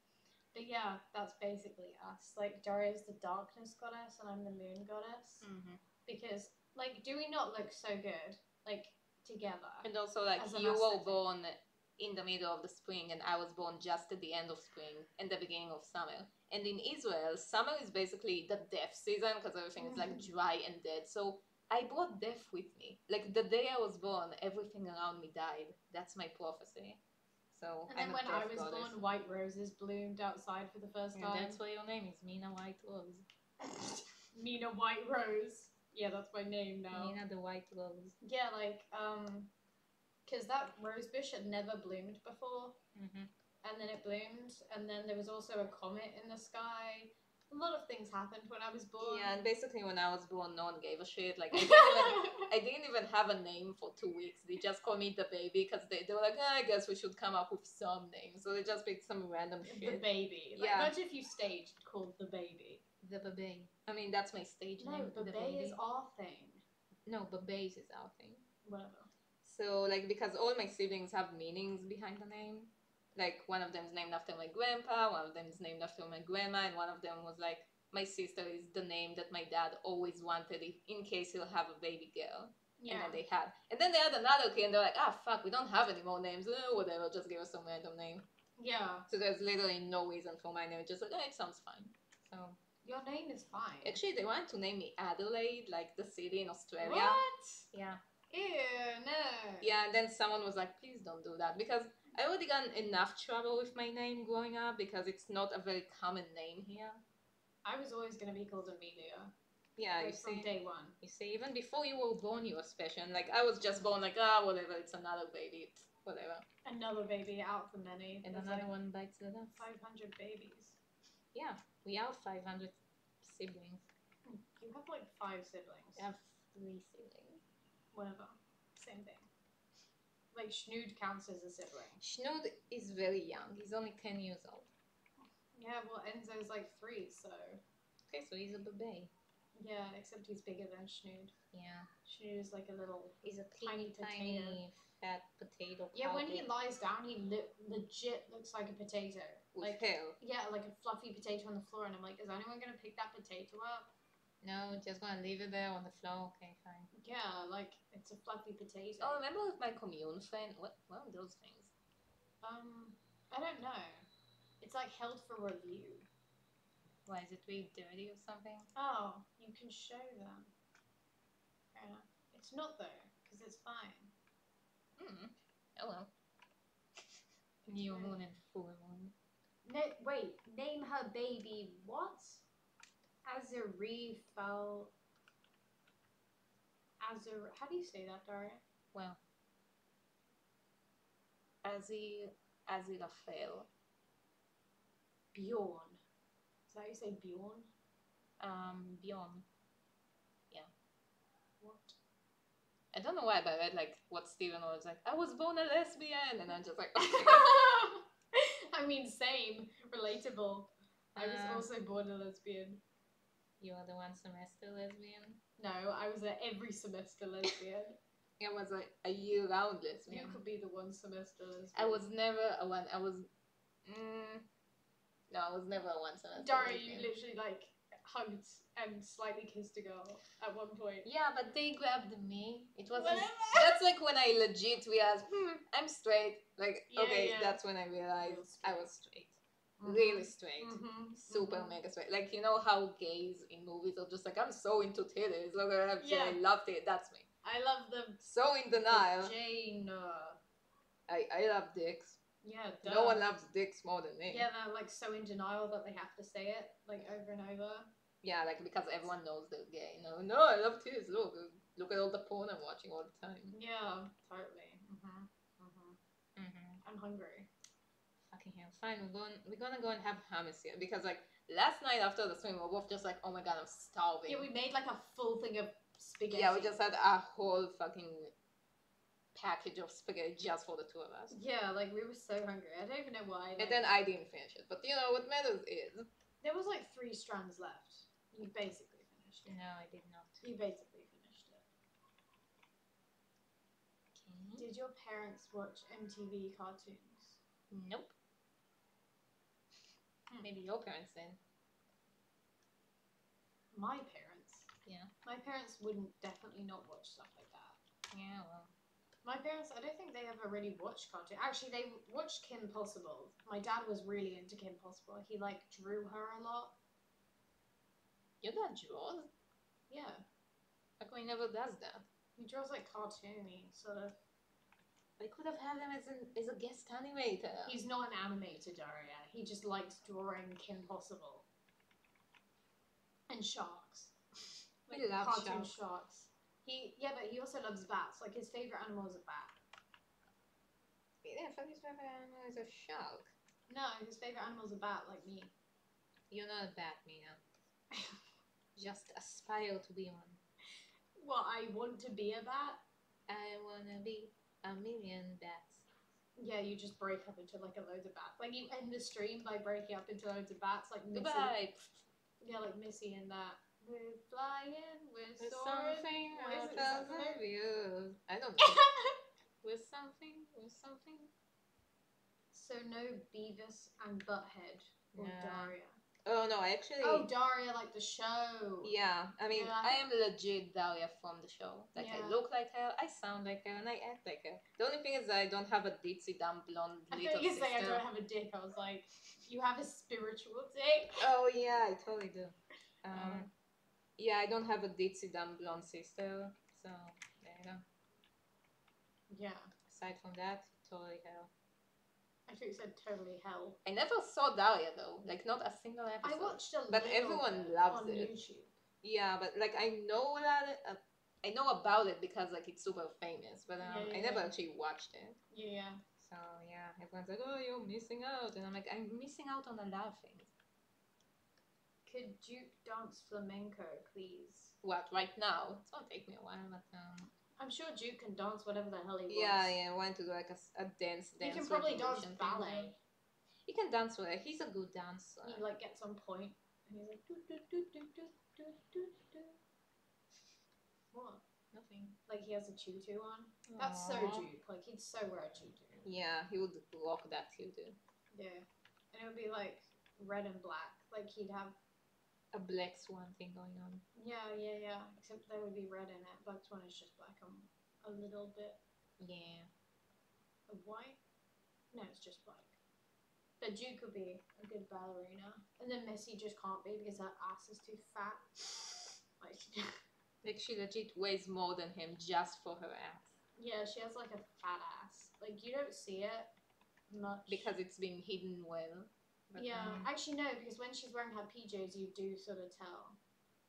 But yeah, that's basically us. Like Daria's the darkness goddess and I'm the moon goddess. Mm-hmm. Because like, do we not look so good like together? And also, like, As an you were aesthetic. born in the middle of the spring, and I was born just at the end of spring and the beginning of summer. And in Israel, summer is basically the death season because everything is like dry and dead. So I brought death with me. Like the day I was born, everything around me died. That's my prophecy. So And then I'm a when I death was goddess. born, white roses bloomed outside for the first And time. that's why your name is Mina White Rose. Mina White Rose. Yeah, that's my name now. Mina the White Rose. Yeah, like, because that rose bush had never bloomed before, Mm-hmm. and then it bloomed, and then there was also a comet in the sky. A lot of things happened when I was born. Yeah, and basically when I was born, no one gave a shit. Like I didn't even have a name for 2 weeks. They just called me the baby because they were like, I guess we should come up with some name. So they just picked some random shit. The baby. Like, Yeah. imagine if you staged called the baby. The babe. I mean, that's my stage name. No, the baby is our thing. No, babes is our thing. Whatever. So, like, because all my siblings have meanings behind the name. Like, one of them is named after my grandpa, one of them is named after my grandma, and one of them was like, my sister is the name that my dad always wanted in case he'll have a baby girl. Yeah. And then they had. And then they had another kid, and they're like, fuck, we don't have any more names. Whatever, just give us some random name. Yeah. So there's literally no reason for my name. Just like, it sounds fine. So Your name is fine. actually, they wanted to name me Adelaide, like the city in Australia. What? Yeah. Ew, no. Yeah, and then someone was like, please don't do that. Because I already got enough trouble with my name growing up because it's not a very common name here. I was always going to be called Amelia. Yeah, Like, you from see. day one. You see, even before you were born, you were special. And like, I was just born like, whatever, it's another baby. Whatever. Another baby out of the many. And There's another like one bites the dust. 500 babies. Yeah, we have 500 siblings. You have like 5 siblings. We have 3 siblings. Whatever. Same thing. Like, Schnood counts as a sibling. Schnood is very young. He's only 10 years old. Yeah, well, Enzo's like 3, so... Okay, so he's a baby. Yeah, except he's bigger than Schnood. Yeah. Schnood is like a little... He's a Tiny tiny, potato. fat potato. Yeah, when he powder lies down, he legit looks like a potato. with Like, hair. yeah, like a fluffy potato on the floor, and I'm like, is anyone gonna pick that potato up? No, just gonna leave it there on the floor. Okay, fine. Yeah, like, it's a fluffy potato. Oh, remember with my commune friend? What are those things? I don't know. It's like held for review. Why, is it really dirty or something? Oh, you can show them. Fair enough. It's not though, because it's fine. Oh well. New moon and full moon. Wait, name her baby what? Azarifal. How do you say that, Daria? Well. Aziraphale. Bjorn. Is that how you say Bjorn? Bjorn. Yeah. What? I don't know why, but I read like what Steven was like. I was born a lesbian, and I'm just like, I mean, same, relatable. I was Uh, also born a lesbian. you are the one semester lesbian. No, I was a every semester lesbian. I was like a year-round lesbian. You could be the one semester lesbian. I was never a one. I was. No, I was never a one semester. Daria, lesbian. you literally like hugged and slightly kissed a girl at one point. Yeah, but they grabbed me. It wasn't. Whatever. That's like when I legit realized, I'm straight. Like, Yeah, okay, yeah. that's when I realized Real I was straight. Mhm. Really straight. Super mhm. mega straight. Like, you know how gays in movies are just like, I'm so into titties. Look at that. Yeah. I love it. That's me. I love the So in denial. vagina. I love dicks. Yeah, duh. No one loves dicks more than me. Yeah, they're like so in denial that they have to say it like over and over. Yeah, like because everyone knows they're gay. No, I love titties. Look at all the porn I'm watching all the time. Yeah, totally. I'm hungry. Fucking hell. Fine, we're gonna go and have hummus here because like last night after the swim we were both just like, oh my god, I'm starving. Yeah, we made like a full thing of spaghetti. Yeah, we just had a whole fucking package of spaghetti just for the two of us. Yeah, like we were so hungry. I don't even know why. Like, And then I didn't finish it. But you know what matters is there was like 3 strands left. You basically finished it. no, I did not. You basically finished it. Okay. Did your parents watch MTV cartoons? Nope. Maybe your parents did. My parents. Yeah. My parents wouldn't definitely not watch stuff like that. Yeah, well. My parents, I don't think they ever really watched cartoons. Actually, they watched Kim Possible. My dad was really into Kim Possible. He like drew her a lot. Your dad draws? Yeah, How come he never does that? he draws like cartoony sort of. They could have had him as a guest animator. He's not an animator, Daria. He just likes drawing Kim Possible and sharks. He loves cartoon sharks. But he also loves bats. Like his favorite animal is a bat. Yeah, I thought his favorite animal is a shark. No, his favorite animal is a bat, like me. You're not a bat, Mina. Just aspire to be one. Well, I want to be a bat. I wanna be a million bats. Yeah, you just break up into like a loads of bats. Like you end the stream by breaking up into loads of bats, like Missy. Goodbye. Yeah, like Missy in that. We're flying, we're With soaring. something What is out it? Is that of the name? view. I don't know. with something. So no Beavis and Butthead or No. Daria. Oh no, actually. Oh, Daria, like the show. Yeah, I mean, Yeah. I am legit Daria from the show. Like, I Yeah. look like her, I sound like her, and I act like her. The only thing is that I don't have a ditzy, dumb, blonde I little thought you sister. say I don't have a dick. I was like, you have a spiritual dick. Oh yeah, I totally do. Oh. Yeah, I don't have a ditzy, dumb, blonde sister, so there you go. Yeah. Aside from that, totally hell. I think you said totally hell. I never saw Daria though, like not a single episode. I watched a But little everyone bit loves on it. YouTube. Yeah, but like I know about it because like it's super famous, but I never actually watched it. Yeah. So yeah, everyone's like, "Oh, you're missing out," and I'm like, "I'm missing out on a lot of things." Could Duke dance flamenco, please? What right now? It's gonna take me a while, but I'm sure Duke can dance whatever the hell he wants. yeah, I want to do like a dance. He can probably dance revolution thing. ballet. He can dance with it. He's a good dancer. He like gets on point and he's like do do do do do do do do. What? Nothing. Like he has a tutu on. That's so Aww. Duke. Like he'd so wear a tutu. Yeah, he would rock that too. Yeah, and it would be like red and black. Like he'd have. A black swan thing going on. Yeah. Except there would be red in it. Black Swan is just black and a little bit Yeah. of white. No, it's just black. But Duke could be a good ballerina, and then Missy just can't be because her ass is too fat. Like, Like she legit weighs more than him just for her ass. yeah, she has like a fat ass. Like you don't see it much Because it's been hidden well. But, yeah, actually no, because when she's wearing her PJs, you do sort of tell.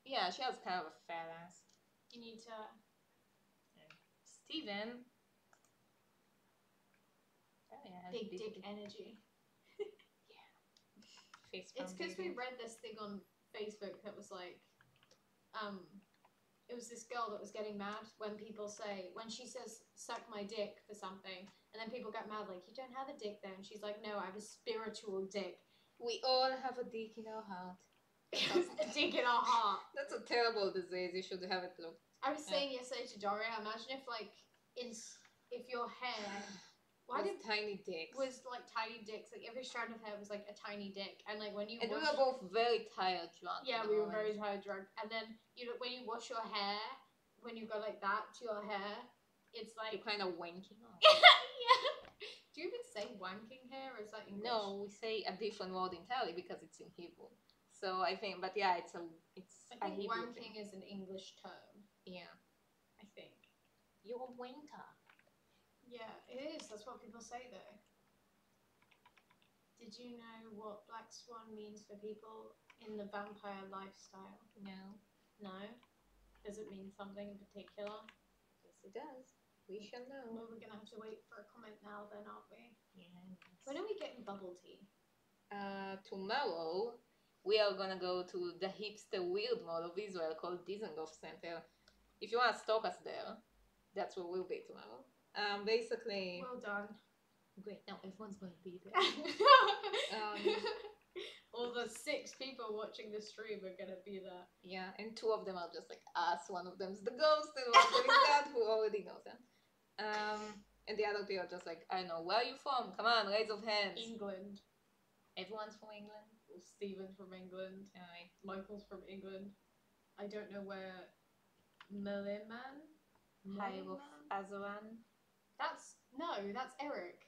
yeah, she has kind of a fat ass. You need to. Steven. Oh, yeah, Big dick energy. Face It's because we baby. read this thing on Facebook that was like, it was this girl that was getting mad when she says suck my dick for something, and then people get mad like, you don't have a dick then. She's like, no, I have a spiritual dick. We all have a dick in our heart. A dick in our heart. That's a terrible disease. You should have it looked. I was saying yesterday to Daria, imagine if like if your hair tiny dicks was like tiny dicks, like every strand of hair was like a tiny dick, and like when you we were both very tired drunk. Yeah, we were very tired drunk, and then when you wash your hair, when you go like that to your hair, it's like you're kind of wanking off. Yeah. Do you even say wanking hair, or is that English? No, we say a different word entirely because it's in Hebrew. So I think, but yeah, it's I think wanking is an English term. Yeah, I think. You're a wanker. Yeah, it is. That's what people say, though. Did you know what Black Swan means for people in the vampire lifestyle? No. No? Does it mean something in particular? Yes, it does. We shall know. Well, we're going to have to wait for a comment now then, aren't we? Yes. When are we getting bubble tea? Tomorrow, we are going to go to the hipster weird mall of Israel called Dizengoff Center. If you want to stalk us there, that's where we'll be tomorrow. Basically... Well done. Great, now everyone's going to be there. All the 6 people watching the stream are going to be there. Yeah, and 2 of them are just like us. One of them's the ghost, and one of them is that who already knows that. And the other 2 are just like, I don't know, where are you from? Come on, raise of hands. England. Everyone's from England. Well, Stephen's from England. Alright. Michael's from England. I don't know where Milliman? High of Azaran. That's Eric.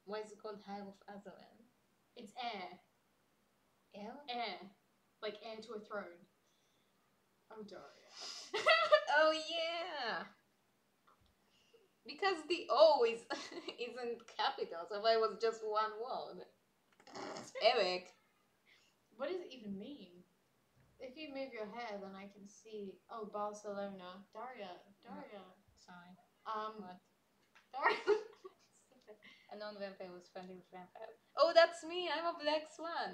Why is it called High of Azaran? It's air. Air? Air. Like heir to a throne. Oh, Daria. Oh, yeah! Because the O isn't capital, so if I was just one word. Eric. What does it even mean? If you move your hair, then I can see. Oh, Barcelona. Daria. Sorry. What? Daria. A non-vampire was friendly with vampires. Oh, that's me! I'm a black swan!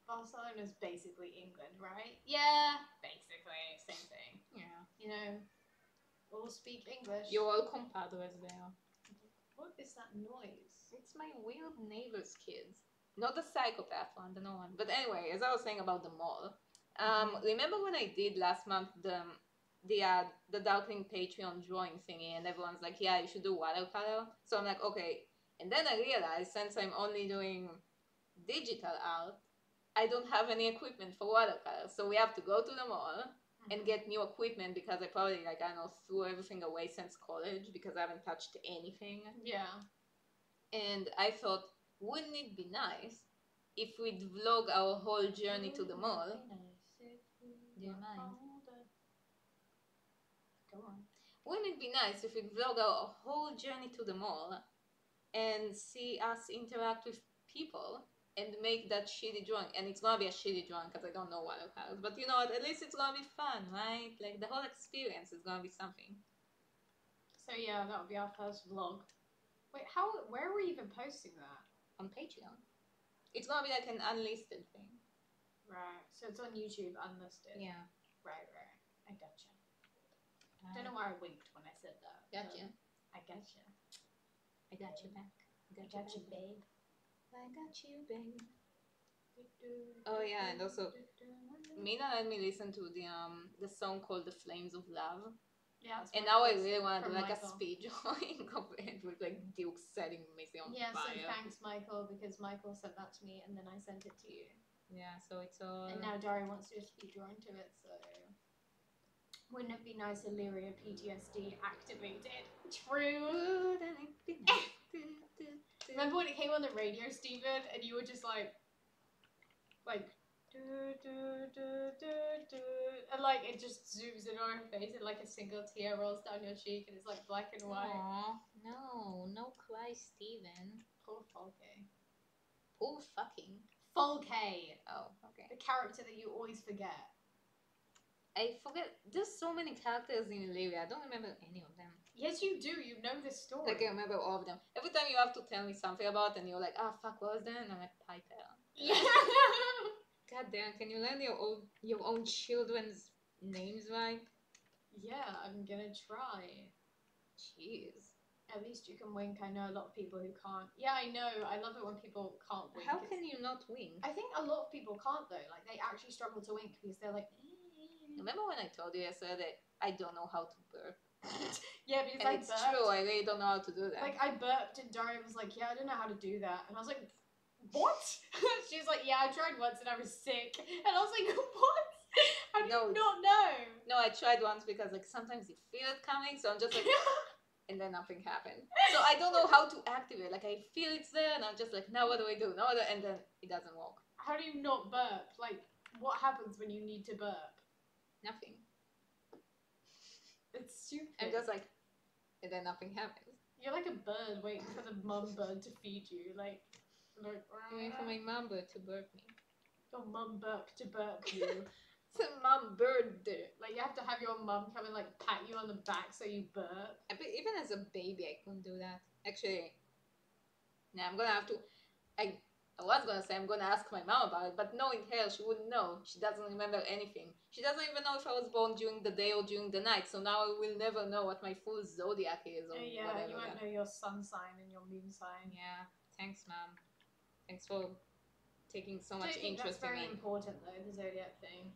Barcelona's basically England, right? Yeah, basically. Same thing. Yeah. You know, all speak English. You're all compadres there. What is that noise? It's my weird neighbor's kids. Not the psychopath one, the no one. But anyway, as I was saying about the mall, remember when I did last month the Darkling Patreon drawing thingy, and everyone's like, yeah, you should do watercolor? So I'm like, okay. And then I realized, since I'm only doing digital art, I don't have any equipment for watercolor. So we have to go to the mall and get new equipment, because I probably, like, I don't know, threw everything away since college because I haven't touched anything. Yeah. And I thought, wouldn't it be nice if we'd vlog our whole journey to the mall? Do you mind? Go on. Wouldn't it be nice if we'd vlog our whole journey to the mall and see us interact with people and make that shitty drawing? And it's gonna be a shitty drawing because I don't know watercolors, but you know what, at least it's gonna be fun, right? Like, the whole experience is gonna be something. So yeah, that'll be our first vlog. Wait, where are we even posting that? On Patreon. It's gonna be like an unlisted thing. Right, so it's on YouTube unlisted. Yeah. Right, I gotcha. I don't know why I winked when I said that. Gotcha. I gotcha. I got you back. I got you, babe. I got you, babe. Oh yeah, and also Mina let me listen to the song called "The Flames of Love." Yeah, and now I really want to do like a speed drawing of it with like Duke setting Missy on fire. So thanks, Michael, because Michael sent that to me and then I sent it to you. Yeah, so it's all. And now Daria wants to do a speed drawing to it, so wouldn't it be nice, Illyria PTSD activated? True. Remember when it came on the radio, Stephen, and you were just like. And like it just zooms in on her face and like a single tear rolls down your cheek and it's like black and white. Aww, no cry, Stephen. Poor Folke. Poor fucking Folke. Oh, okay. The character that you always forget. I forget. There's so many characters in Illyria. I don't remember any of them. Yes, you do. You know the story. Like I remember all of them. Every time you have to tell me something about, and you're like, ah, fuck, what was that? And I'm like, Piper. Yeah. God damn! Can you learn your own children's names right. Yeah, I'm gonna try. Jeez. At least you can wink. I know a lot of people who can't. Yeah, I know. I love it when people can't wink. How can you not wink? I think a lot of people can't though. Like they actually struggle to wink because they're like. Remember when I told you yesterday that I don't know how to burp? Yeah, because And it's true. I really don't know how to do that. Like I burped and Daria was like, "Yeah, I don't know how to do that," and I was like, "What?" She was like, "Yeah, I tried once and I was sick," and I was like, "What? How do you not know?" No, I tried once because like sometimes you feel it coming, so I'm just like. And then nothing happened. So I don't know how to activate. Like I feel it's there, and I'm just like, now what do I do? And then it doesn't work. How do you not burp? Like, what happens when you need to burp? Nothing. It's stupid. I'm just like, and then nothing happens. You're like a bird waiting for the mum bird to feed you. Like waiting for my mum bird to burp me. Your mum burp to burp you. It's a mum bird. Like you have to have your mum come and like pat you on the back so you burp. Even as a baby, I couldn't do that. Actually, now I'm gonna have to. I was gonna say I'm gonna ask my mom about it, but knowing her, she wouldn't know. She doesn't remember anything. She doesn't even know if I was born during the day or during the night. So now I will never know what my full zodiac is or yeah, whatever. You won't know your sun sign and your moon sign. Yeah, thanks, mom. Thanks for taking so much interest. That's very important though, the zodiac thing.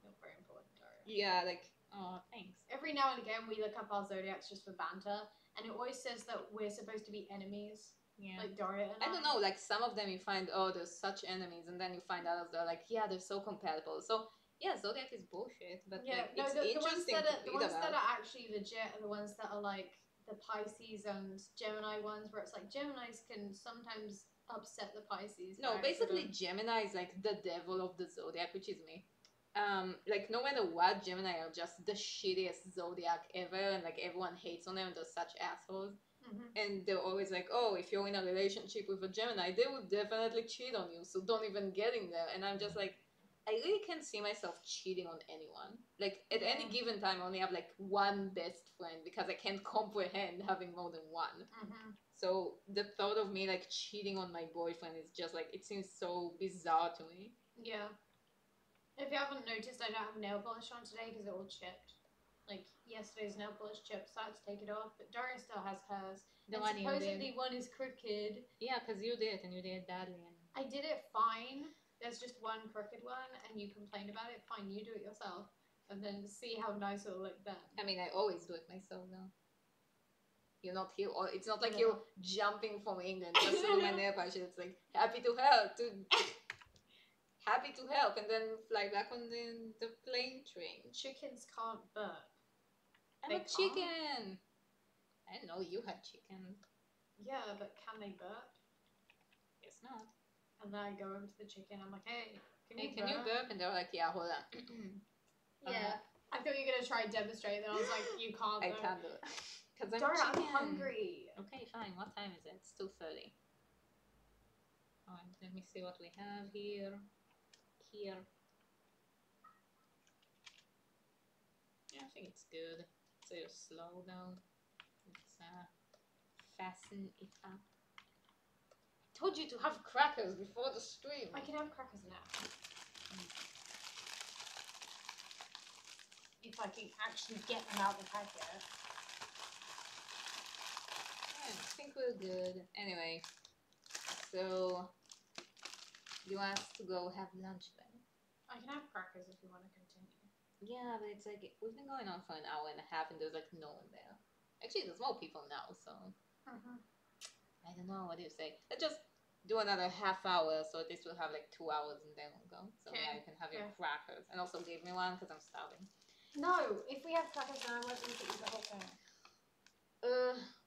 You're very important, Daria. Yeah, like oh, thanks. Every now and again, we look up our zodiacs just for banter, and it always says that we're supposed to be enemies. Yeah. Like Daria and I don't know, like some of them you find, oh, they're such enemies, and then you find others that are like, yeah, they're so compatible. So yeah, zodiac is bullshit, but yeah, like, it's interesting to read about. The ones that are actually legit are the ones that are like the Pisces and Gemini ones, where it's like Geminis can sometimes upset the Pisces. No, basically Gemini is like the devil of the zodiac, which is me. Like no matter what, Gemini are just the shittiest zodiac ever, and like everyone hates on them, and they're such assholes. Mm-hmm. And they're always like, oh, if you're in a relationship with a Gemini, they would definitely cheat on you, so don't even get in there. And I'm just like, I really can't see myself cheating on anyone. Like at any given time, I only have like one best friend because I can't comprehend having more than one. Mm-hmm. So the thought of me like cheating on my boyfriend is just like, it seems so bizarre to me. Yeah. If you haven't noticed, I don't have nail polish on today because it all chipped. Like yesterday's nail polish chipped, so I had to take it off. But Daria still has hers. And supposedly one is crooked. Yeah, because you did, and you did it badly. And I did it fine. There's just one crooked one, and you complained about it. Fine, you do it yourself, and then see how nice it'll look then. I mean, I always do it myself though. You're not here, or it's not like you're jumping from England just to do my nail polish. It's like happy to help. Happy to help, and then fly back on the plane train. Chickens can't burp. I'm a chicken. I didn't know you had chickens. Yeah, but can they burp? Guess not. And then I go over to the chicken. I'm like, hey, can you burp? And they're like, yeah, hold on. Yeah. I thought you were gonna try and demonstrate. Then I was like, you can't. I can't do it because I'm hungry. Okay, fine. What time is it? It's 2:30. Alright, let me see what we have here. Yeah, I think it's good. So you're slow though. Let's fasten it up. I told you to have crackers before the stream. I can have crackers now. If I can actually get them out of the packet. I think we're good. Anyway, so you want us to go have lunch then? I can have crackers if you want to continue. Yeah, but it's like, we've been going on for an hour and a half and there's like no one there. Actually, there's more people now, so... I don't know, what do you say? Let's just do another half hour, so at least we'll have like 2 hours and then we'll go. So now you can have your crackers. And also give me one, because I'm starving. No, if we have crackers then I want you to eat the whole thing.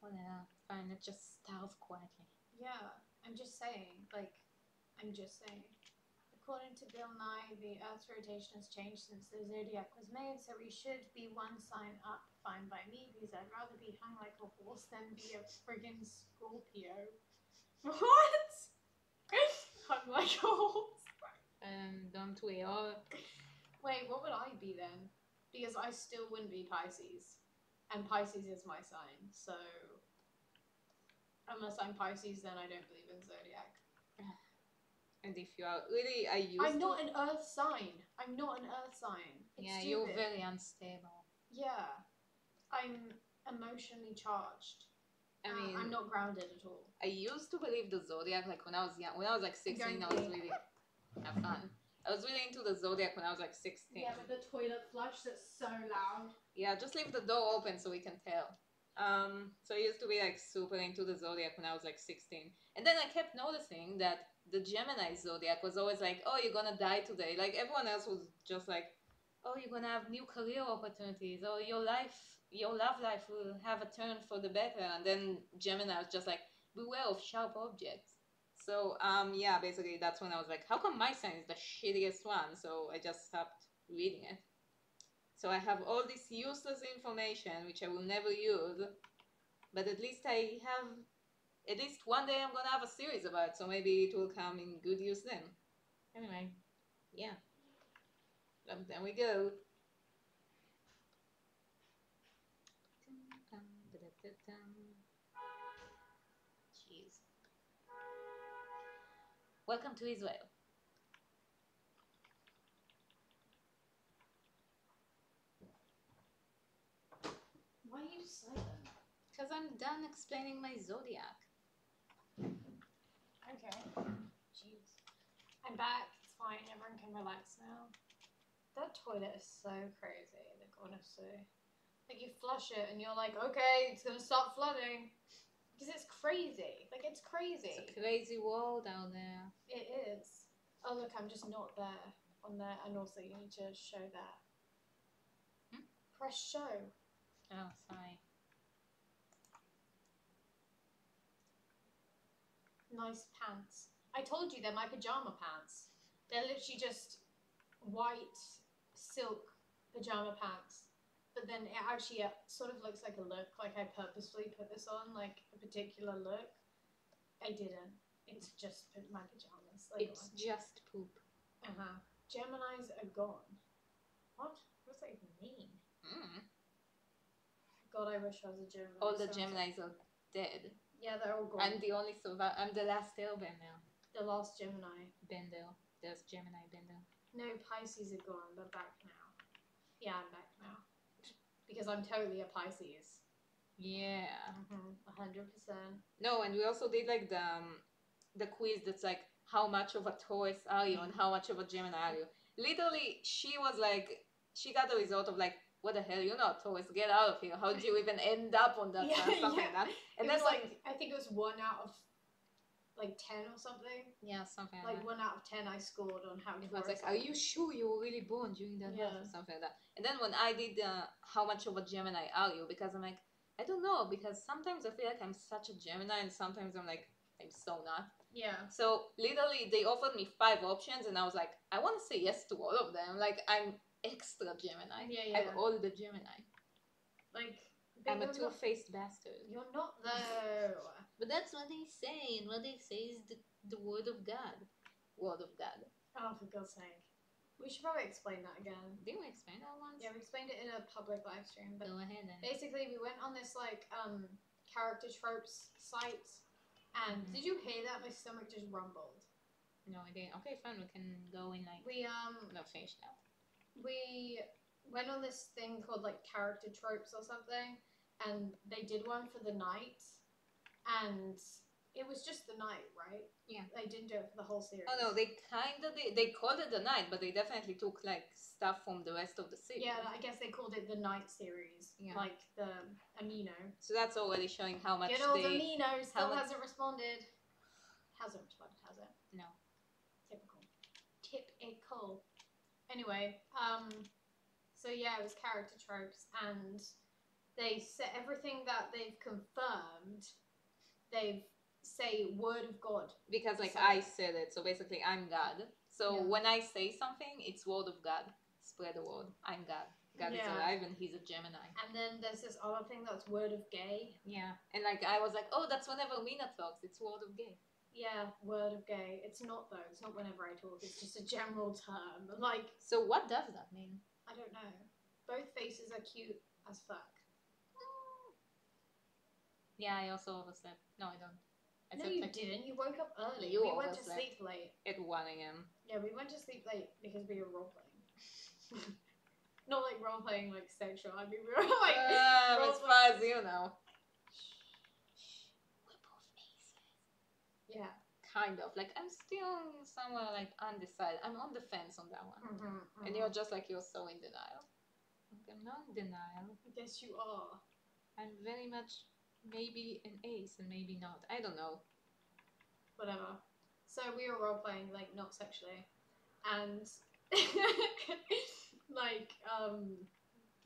Whatever. Fine, let's just starve quietly. Yeah, I'm just saying, like... I'm just saying. According to Bill Nye, the Earth's rotation has changed since the zodiac was made, so we should be one sign up. Fine by me, because I'd rather be hung like a horse than be a friggin' Scorpio. What? Hung like a horse. Don't we all? Wait, what would I be then? Because I still wouldn't be Pisces. And Pisces is my sign, so... Unless I'm Pisces, then I don't believe in zodiac. And if you are really, I'm not an earth sign. I'm not an earth sign. It's yeah, stupid. you're very unstable. Yeah. I'm emotionally charged. I mean, I'm not grounded at all. I used to believe the zodiac like when I was young. When I was like 16, I was really have fun. I was really into the zodiac when I was like 16. Yeah, with the toilet flush that's so loud. Yeah, just leave the door open so we can tell. So I used to be like super into the zodiac when I was like 16. And then I kept noticing that the Gemini zodiac was always like, oh, you're gonna die today. Like everyone else was just like, oh, you're gonna have new career opportunities. Oh, your love life will have a turn for the better. And then Gemini was just like, beware of sharp objects. So, yeah, basically that's when I was like, how come my sign is the shittiest one? So I just stopped reading it. So I have all this useless information which I will never use, but at least at least one day I'm gonna have a series about it, so maybe it will come in good use then. Anyway, yeah. Then we go. Jeez. Welcome to Israel. Why are you silent? Because I'm done explaining my zodiac. Okay. Jeez. I'm back. It's fine. Everyone can relax now. That toilet is so crazy. Like, honestly. Like, you flush it and you're like, okay, it's going to start flooding. Because it's crazy. Like, it's crazy. It's a crazy world out there. It is. Oh, look, I'm just not there on there. And also, you need to show that. Press show. Oh, sorry. Nice pants. I told you they're my pajama pants. They're literally just white silk pajama pants. But then it actually sort of looks like a look. Like I purposefully put this on, like a particular look. I didn't. It's just my pajamas. Like, it's just poop. Geminis are gone. What? What does that even mean? God, I wish I was a Gemini. All the Geminis are dead. Yeah, they're all gone. I'm the only survivor. I'm the last airbender. The last Gemini. Bender. There's Gemini Bender. No, Pisces are gone. They're back now. Yeah, I'm back now. Because I'm totally a Pisces. Yeah. 100%. No, and we also did like the quiz that's like, how much of a Taurus are you and how much of a Gemini are you? Literally, she was like, she got the result of like, what the hell, you're not Taurus, get out of here. How did you even end up on that? Something like that. And then like, I think it was 1 out of like 10 or something. Yeah, something like that. 1 out of 10 I scored on how it was like, are you sure you were really born during that month or something like that? And then when I did how much of a Gemini are you, because I'm like, I don't know, because sometimes I feel like I'm such a Gemini and sometimes I'm like, I'm so not. Yeah. So literally they offered me 5 options and I was like, I want to say yes to all of them. Like, I'm extra Gemini. Yeah. I'm all the Gemini. Like, I'm a two-faced bastard. You're not though. But that's what they say, and what they say is the word of God. Word of God. Oh, for God's sake. We should probably explain that again. Didn't we explain that once? Yeah, we explained it in a public live stream. But go ahead then. Basically, we went on this like character tropes site, and did you hear that? My stomach just rumbled. No, I didn't. Okay, fine. We can go in like. No, finish that. We went on this thing called like character tropes or something, and they did one for the night, and it was just the night, right? Yeah. They didn't do it for the whole series. Oh no, they kind of did. They called it the night, but they definitely took like stuff from the rest of the series. Yeah, I guess they called it the night series. Yeah. Like the Amino. So that's already showing how much Good old Amino still hasn't responded. Hasn't responded, has it? No. Typical. Anyway, so yeah, it was character tropes, and they said everything that they've confirmed, they've say word of God. Because like I said it, so basically I'm God. So when I say something, it's word of God. Spread the word. I'm God. God is alive and he's a Gemini. And then there's this other thing that's word of gay. Yeah. And like I was like, oh, that's whenever Mina talks, it's word of gay. Yeah, word of gay. It's not though. It's not whenever I talk. It's just a general term. Like. So what does that mean? I don't know. Both faces are cute as fuck. Yeah, I also overslept. No, I don't. I No, you didn't. You woke up early. You we went to overslept. sleep late. At 1 a.m. Yeah, we went to sleep late because we were role playing. Not like role playing like sexual. I mean, we were like as far as you know. We're both aces. Yeah. Kind of. Like, I'm still somewhere, like, undecided. I'm on the fence on that one. And you're just like, you're so in denial. Like, I'm not in denial. Yes, you are. I'm very much maybe an ace and maybe not. I don't know. Whatever. So we were role playing, like, not sexually. And, like,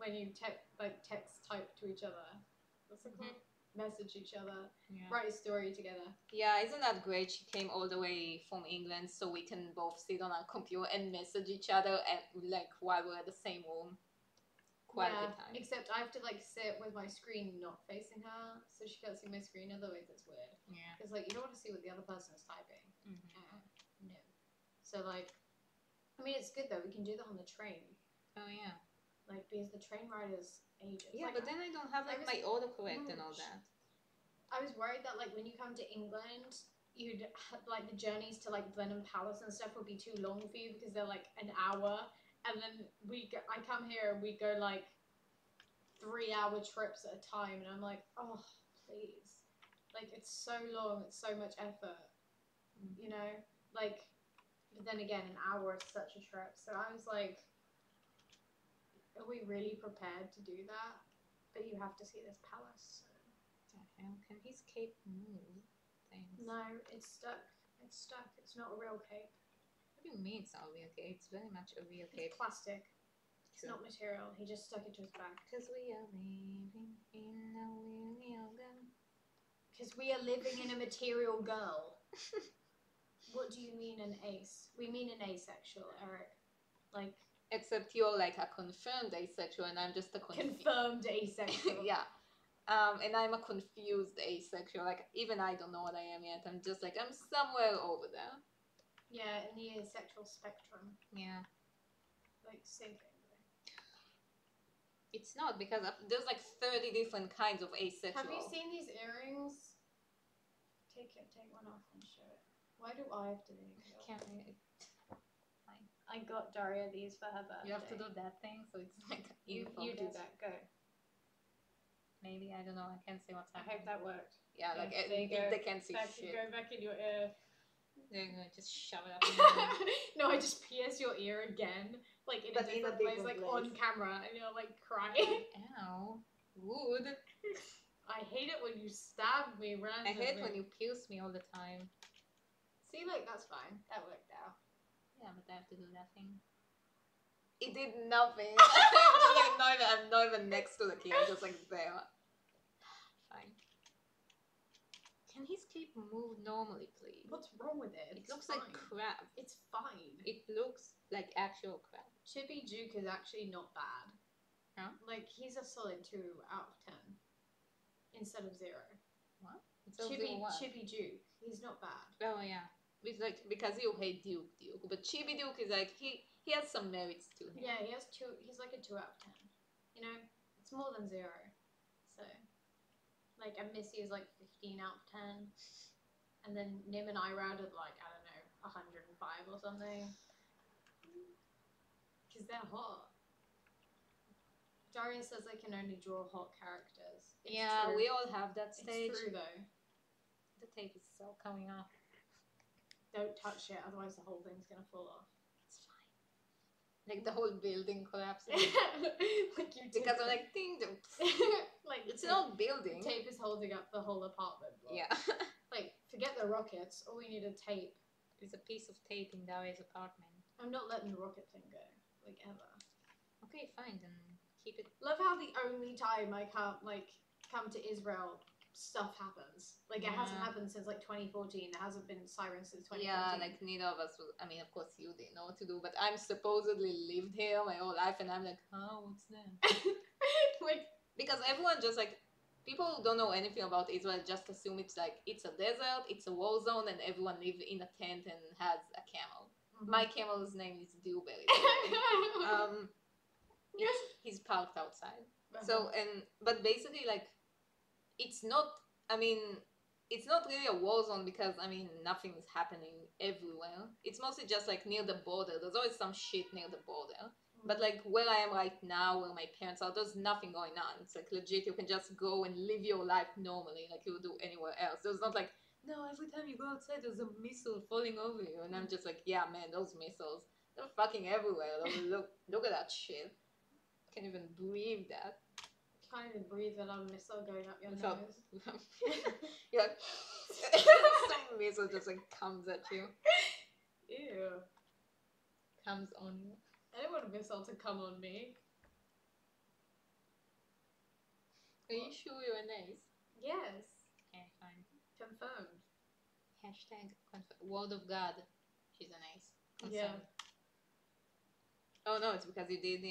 when you text type to each other. What's it called? Message each other, write a story together. Yeah, isn't that great? She came all the way from England so we can both sit on our computer and message each other and like while we're in the same room. Quality time. Except I have to like sit with my screen not facing her, so she can't see my screen. Otherwise, it's weird. Yeah. Because like you don't want to see what the other person is typing. No. So like, I mean, it's good though. We can do that on the train. Oh yeah. Like because the train ride is ages. Yeah, like, but then I don't have like my autocorrect and all that. I was worried that like when you come to England, you'd like the journeys to like Blenheim Palace and stuff would be too long for you because they're like an hour, and then I come here and we go like 3-hour trips at a time, and I'm like, oh please, like it's so long, it's so much effort, you know, like. But then again, an hour is such a trip, so I was like, are we really prepared to do that? But you have to see this palace. So. The hell? Can his cape move? Things? No, it's stuck. It's stuck. It's not a real cape. What do you mean it's not a real cape? It's very much a real cape. It's plastic. It's not material. He just stuck it to his back. Because we are living in a real girl. Because we are living in a material girl. What do you mean an ace? We mean an asexual, Eric. Like. Except you're like a confirmed asexual and I'm just a confirmed asexual. Yeah. And I'm a confused asexual. Like, even I don't know what I am yet. I'm just like, I'm somewhere over there. Yeah, in the asexual spectrum. Yeah. Like, same thing, though. It's not, because there's like 30 different kinds of asexual. Have you seen these earrings? Take one off and show it. Why do I have to do it? Can't Fine. I got Daria these for her birthday. You have to do that thing, so it's like you do that. Go. Maybe, I don't know. I can't see what's I happening. hope that worked. Yeah, like they can't see shit. Go back in your ear. There you go. Just shove it up. In your ear. No, I just pierce your ear again, like in a different place, like on camera, and you're like crying. Ow, rude. I hate it when you stab me randomly. I hate when you pierce me all the time. See, like that's fine. That worked out. Yeah, but I have to do that thing. It did nothing. I'm not even next to the key. I'm just like there. Fine. Can his cape move normally, please? What's wrong with it? It looks like crap. It's fine. It looks like actual crap. Chippy Duke is actually not bad. Huh? Like, he's a solid 2 out of 10. Instead of 0. What? Chippy Duke. He's not bad. Oh, yeah. It's like, because you hate Duke. But Chippy Duke is like, he has some merits to him. Yeah, he's like a 2 out of 10. You know? It's more than 0. So, like, and Missy is like 15 out of 10. And then Nim and Irad are like, I don't know, 105 or something. Because they're hot. Daria says they can only draw hot characters. It's true. We all have that stage. It's true, though. The tape is still coming off. Don't touch it, otherwise the whole thing's gonna fall off. It's fine. Like the whole building collapsing. Like you because I'm like, ding, like it's an old building. Tape is holding up the whole apartment block. Yeah. Like, forget the rockets. All we need is tape. There's a piece of tape in Daria's apartment. I'm not letting the rocket thing go. Like, ever. Okay, fine, then keep it. Love how the only time I can't, like, come to Israel, stuff happens. Like, it hasn't happened since, like, 2014. There hasn't been sirens since 2014. Yeah, like, neither of us was, I mean, of course you didn't know what to do, but I'm supposedly lived here my whole life, and I'm like, oh, what's that? Like, because everyone just, like, people who don't know anything about Israel just assume it's, like, it's a desert, it's a war zone, and everyone lives in a tent and has a camel. Mm-hmm. My camel's name is Dewberry. He's parked outside. So, but basically, like, it's not, I mean, it's not really a war zone because I mean nothing's happening everywhere. It's mostly just like near the border. There's always some shit near the border. But like where I am right now, where my parents are, there's nothing going on. It's like legit, you can just go and live your life normally, like you would do anywhere else. There's not like, no, every time you go outside, there's a missile falling over you, and I'm just like, yeah, man, those missiles, they're fucking everywhere. Look at that shit. I can't even breathe that. Can't even breathe without a missile going up your Without- nose. You're like, some missile just like comes at you, Ew. comes on you. I don't want a missile to come on me. Are you sure you're nice? Yes. Okay, fine. Confirmed. Hashtag word of God. She's a nice. Yeah. Oh no, it's because you did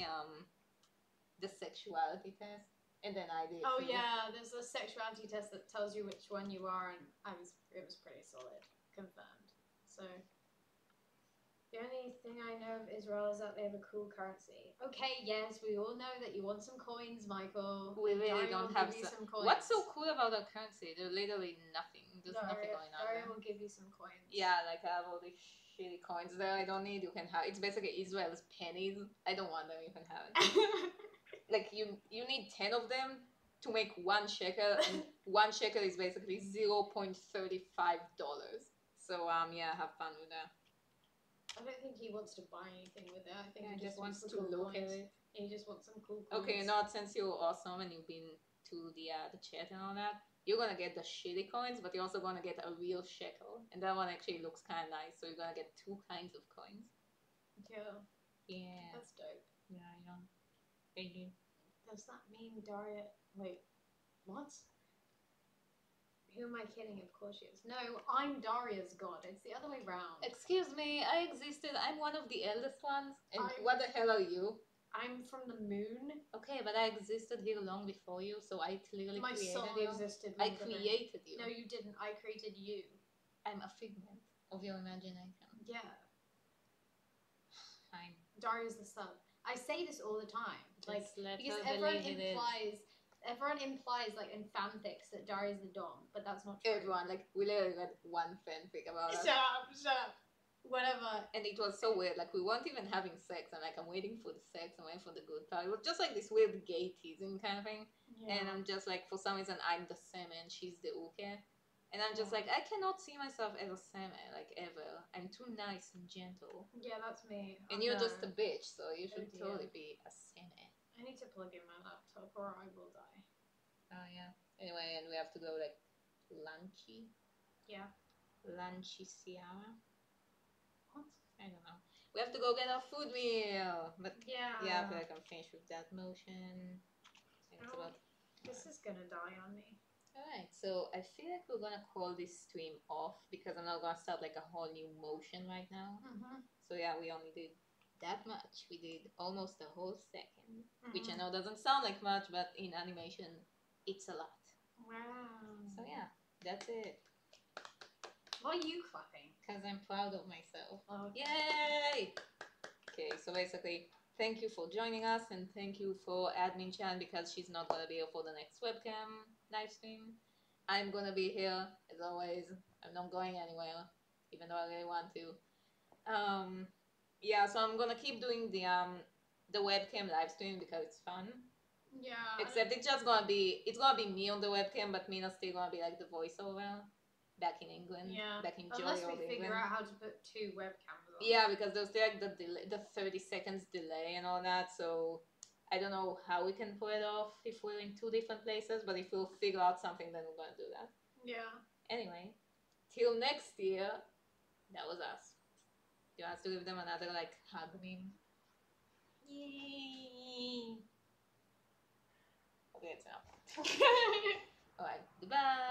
the sexuality test, and then I did. Oh too. yeah, there's a sexuality test that tells you which one you are, and it was pretty solid. Confirmed. So the only thing I know of Israel is that they have a cool currency. Okay, yes, we all know that you want some coins, Michael. We really Daria don't will have give you some coins. What's so cool about our currency? There's literally nothing. There's nothing going on Daria there. will give you some coins. Yeah, like I have all these shitty coins there I don't need. You can have. It's basically Israel's pennies. I don't want them. You can have it. Like you need 10 of them to make 1 shekel, and 1 shekel is basically $0.35. So yeah, have fun with that. I don't think he wants to buy anything with it. I think Yeah, he just wants to cool look coins. at it. He just wants some cool coins. Okay, you know what? Since you're awesome and you've been to the chat and all that, you're gonna get the shitty coins, but you're also gonna get a real shekel, and that one actually looks kind of nice. So you're gonna get 2 kinds of coins. Yeah. Yeah. That's dope. Yeah, I know. Thank you. Does that mean Daria... Wait, what? Who am I kidding? Of course she is. No, I'm Daria's god. It's the other way round. Excuse me, I existed. I'm one of the eldest ones. And I'm- what the hell are you? I'm from the moon. Okay, but I existed here long before you, so I clearly My created soul you. existed. I longer than- created you. No, you didn't. I created you. I'm a figment of your imagination. Yeah. Fine. Daria's the sun. I say this all the time. Like, Just let because her everyone believe it is. implies like in fanfics that Daria's the dom, but that's not true. Everyone, like, we literally read one fanfic about us. Shut up. Whatever. And it was so weird. Like, we weren't even having sex. And, like, I'm waiting for the sex. I'm waiting for the good part. It was just, like, this weird gay teasing kind of thing. Yeah. And I'm just, like, for some reason, I'm the semen. She's the uke. And I'm just Yeah. like, I cannot see myself as a semen, like, ever. I'm too nice and gentle. Yeah, that's me. And Oh, you're no. just a bitch, so you should dear. totally be a semen. I need to plug in my laptop or I will die. Oh, yeah. Anyway, and we have to go, like, lunchy. Yeah. Lunchy Ciara. What? I don't know. We have to go get our food meal. But Yeah. yeah, I feel like I'm finished with that motion. And it's Oh. about... This is gonna die on me. Alright, so I feel like we're gonna call this stream off because I'm not gonna start like a whole new motion right now. Mm-hmm. So yeah, we only did that much. We did almost a whole second, which I Mhm. know doesn't sound like much, but in animation, it's a lot. Wow. So yeah, that's it. Why are you clapping? Because I'm proud of myself. Oh, Yay! Okay, so basically, thank you for joining us, and thank you for Admin Chan because she's not gonna be here for the next webcam live stream. I'm gonna be here as always. I'm not going anywhere, even though I really want to. Yeah, so I'm gonna keep doing the webcam live stream because it's fun. Yeah. Except it's gonna be me on the webcam, but Mina's still gonna be like the voiceover back in England, Yeah. back in Unless jolly we old figure England. out how to put 2 webcams on. Yeah, because there's like the delay, the 30 seconds delay and all that. So I don't know how we can pull it off if we're in 2 different places. But if we'll figure out something, then we're gonna do that. Yeah. Anyway, till next year, that was us. Do you want us to give them another like hug meme? Yay! Okay, it's enough. Alright, goodbye.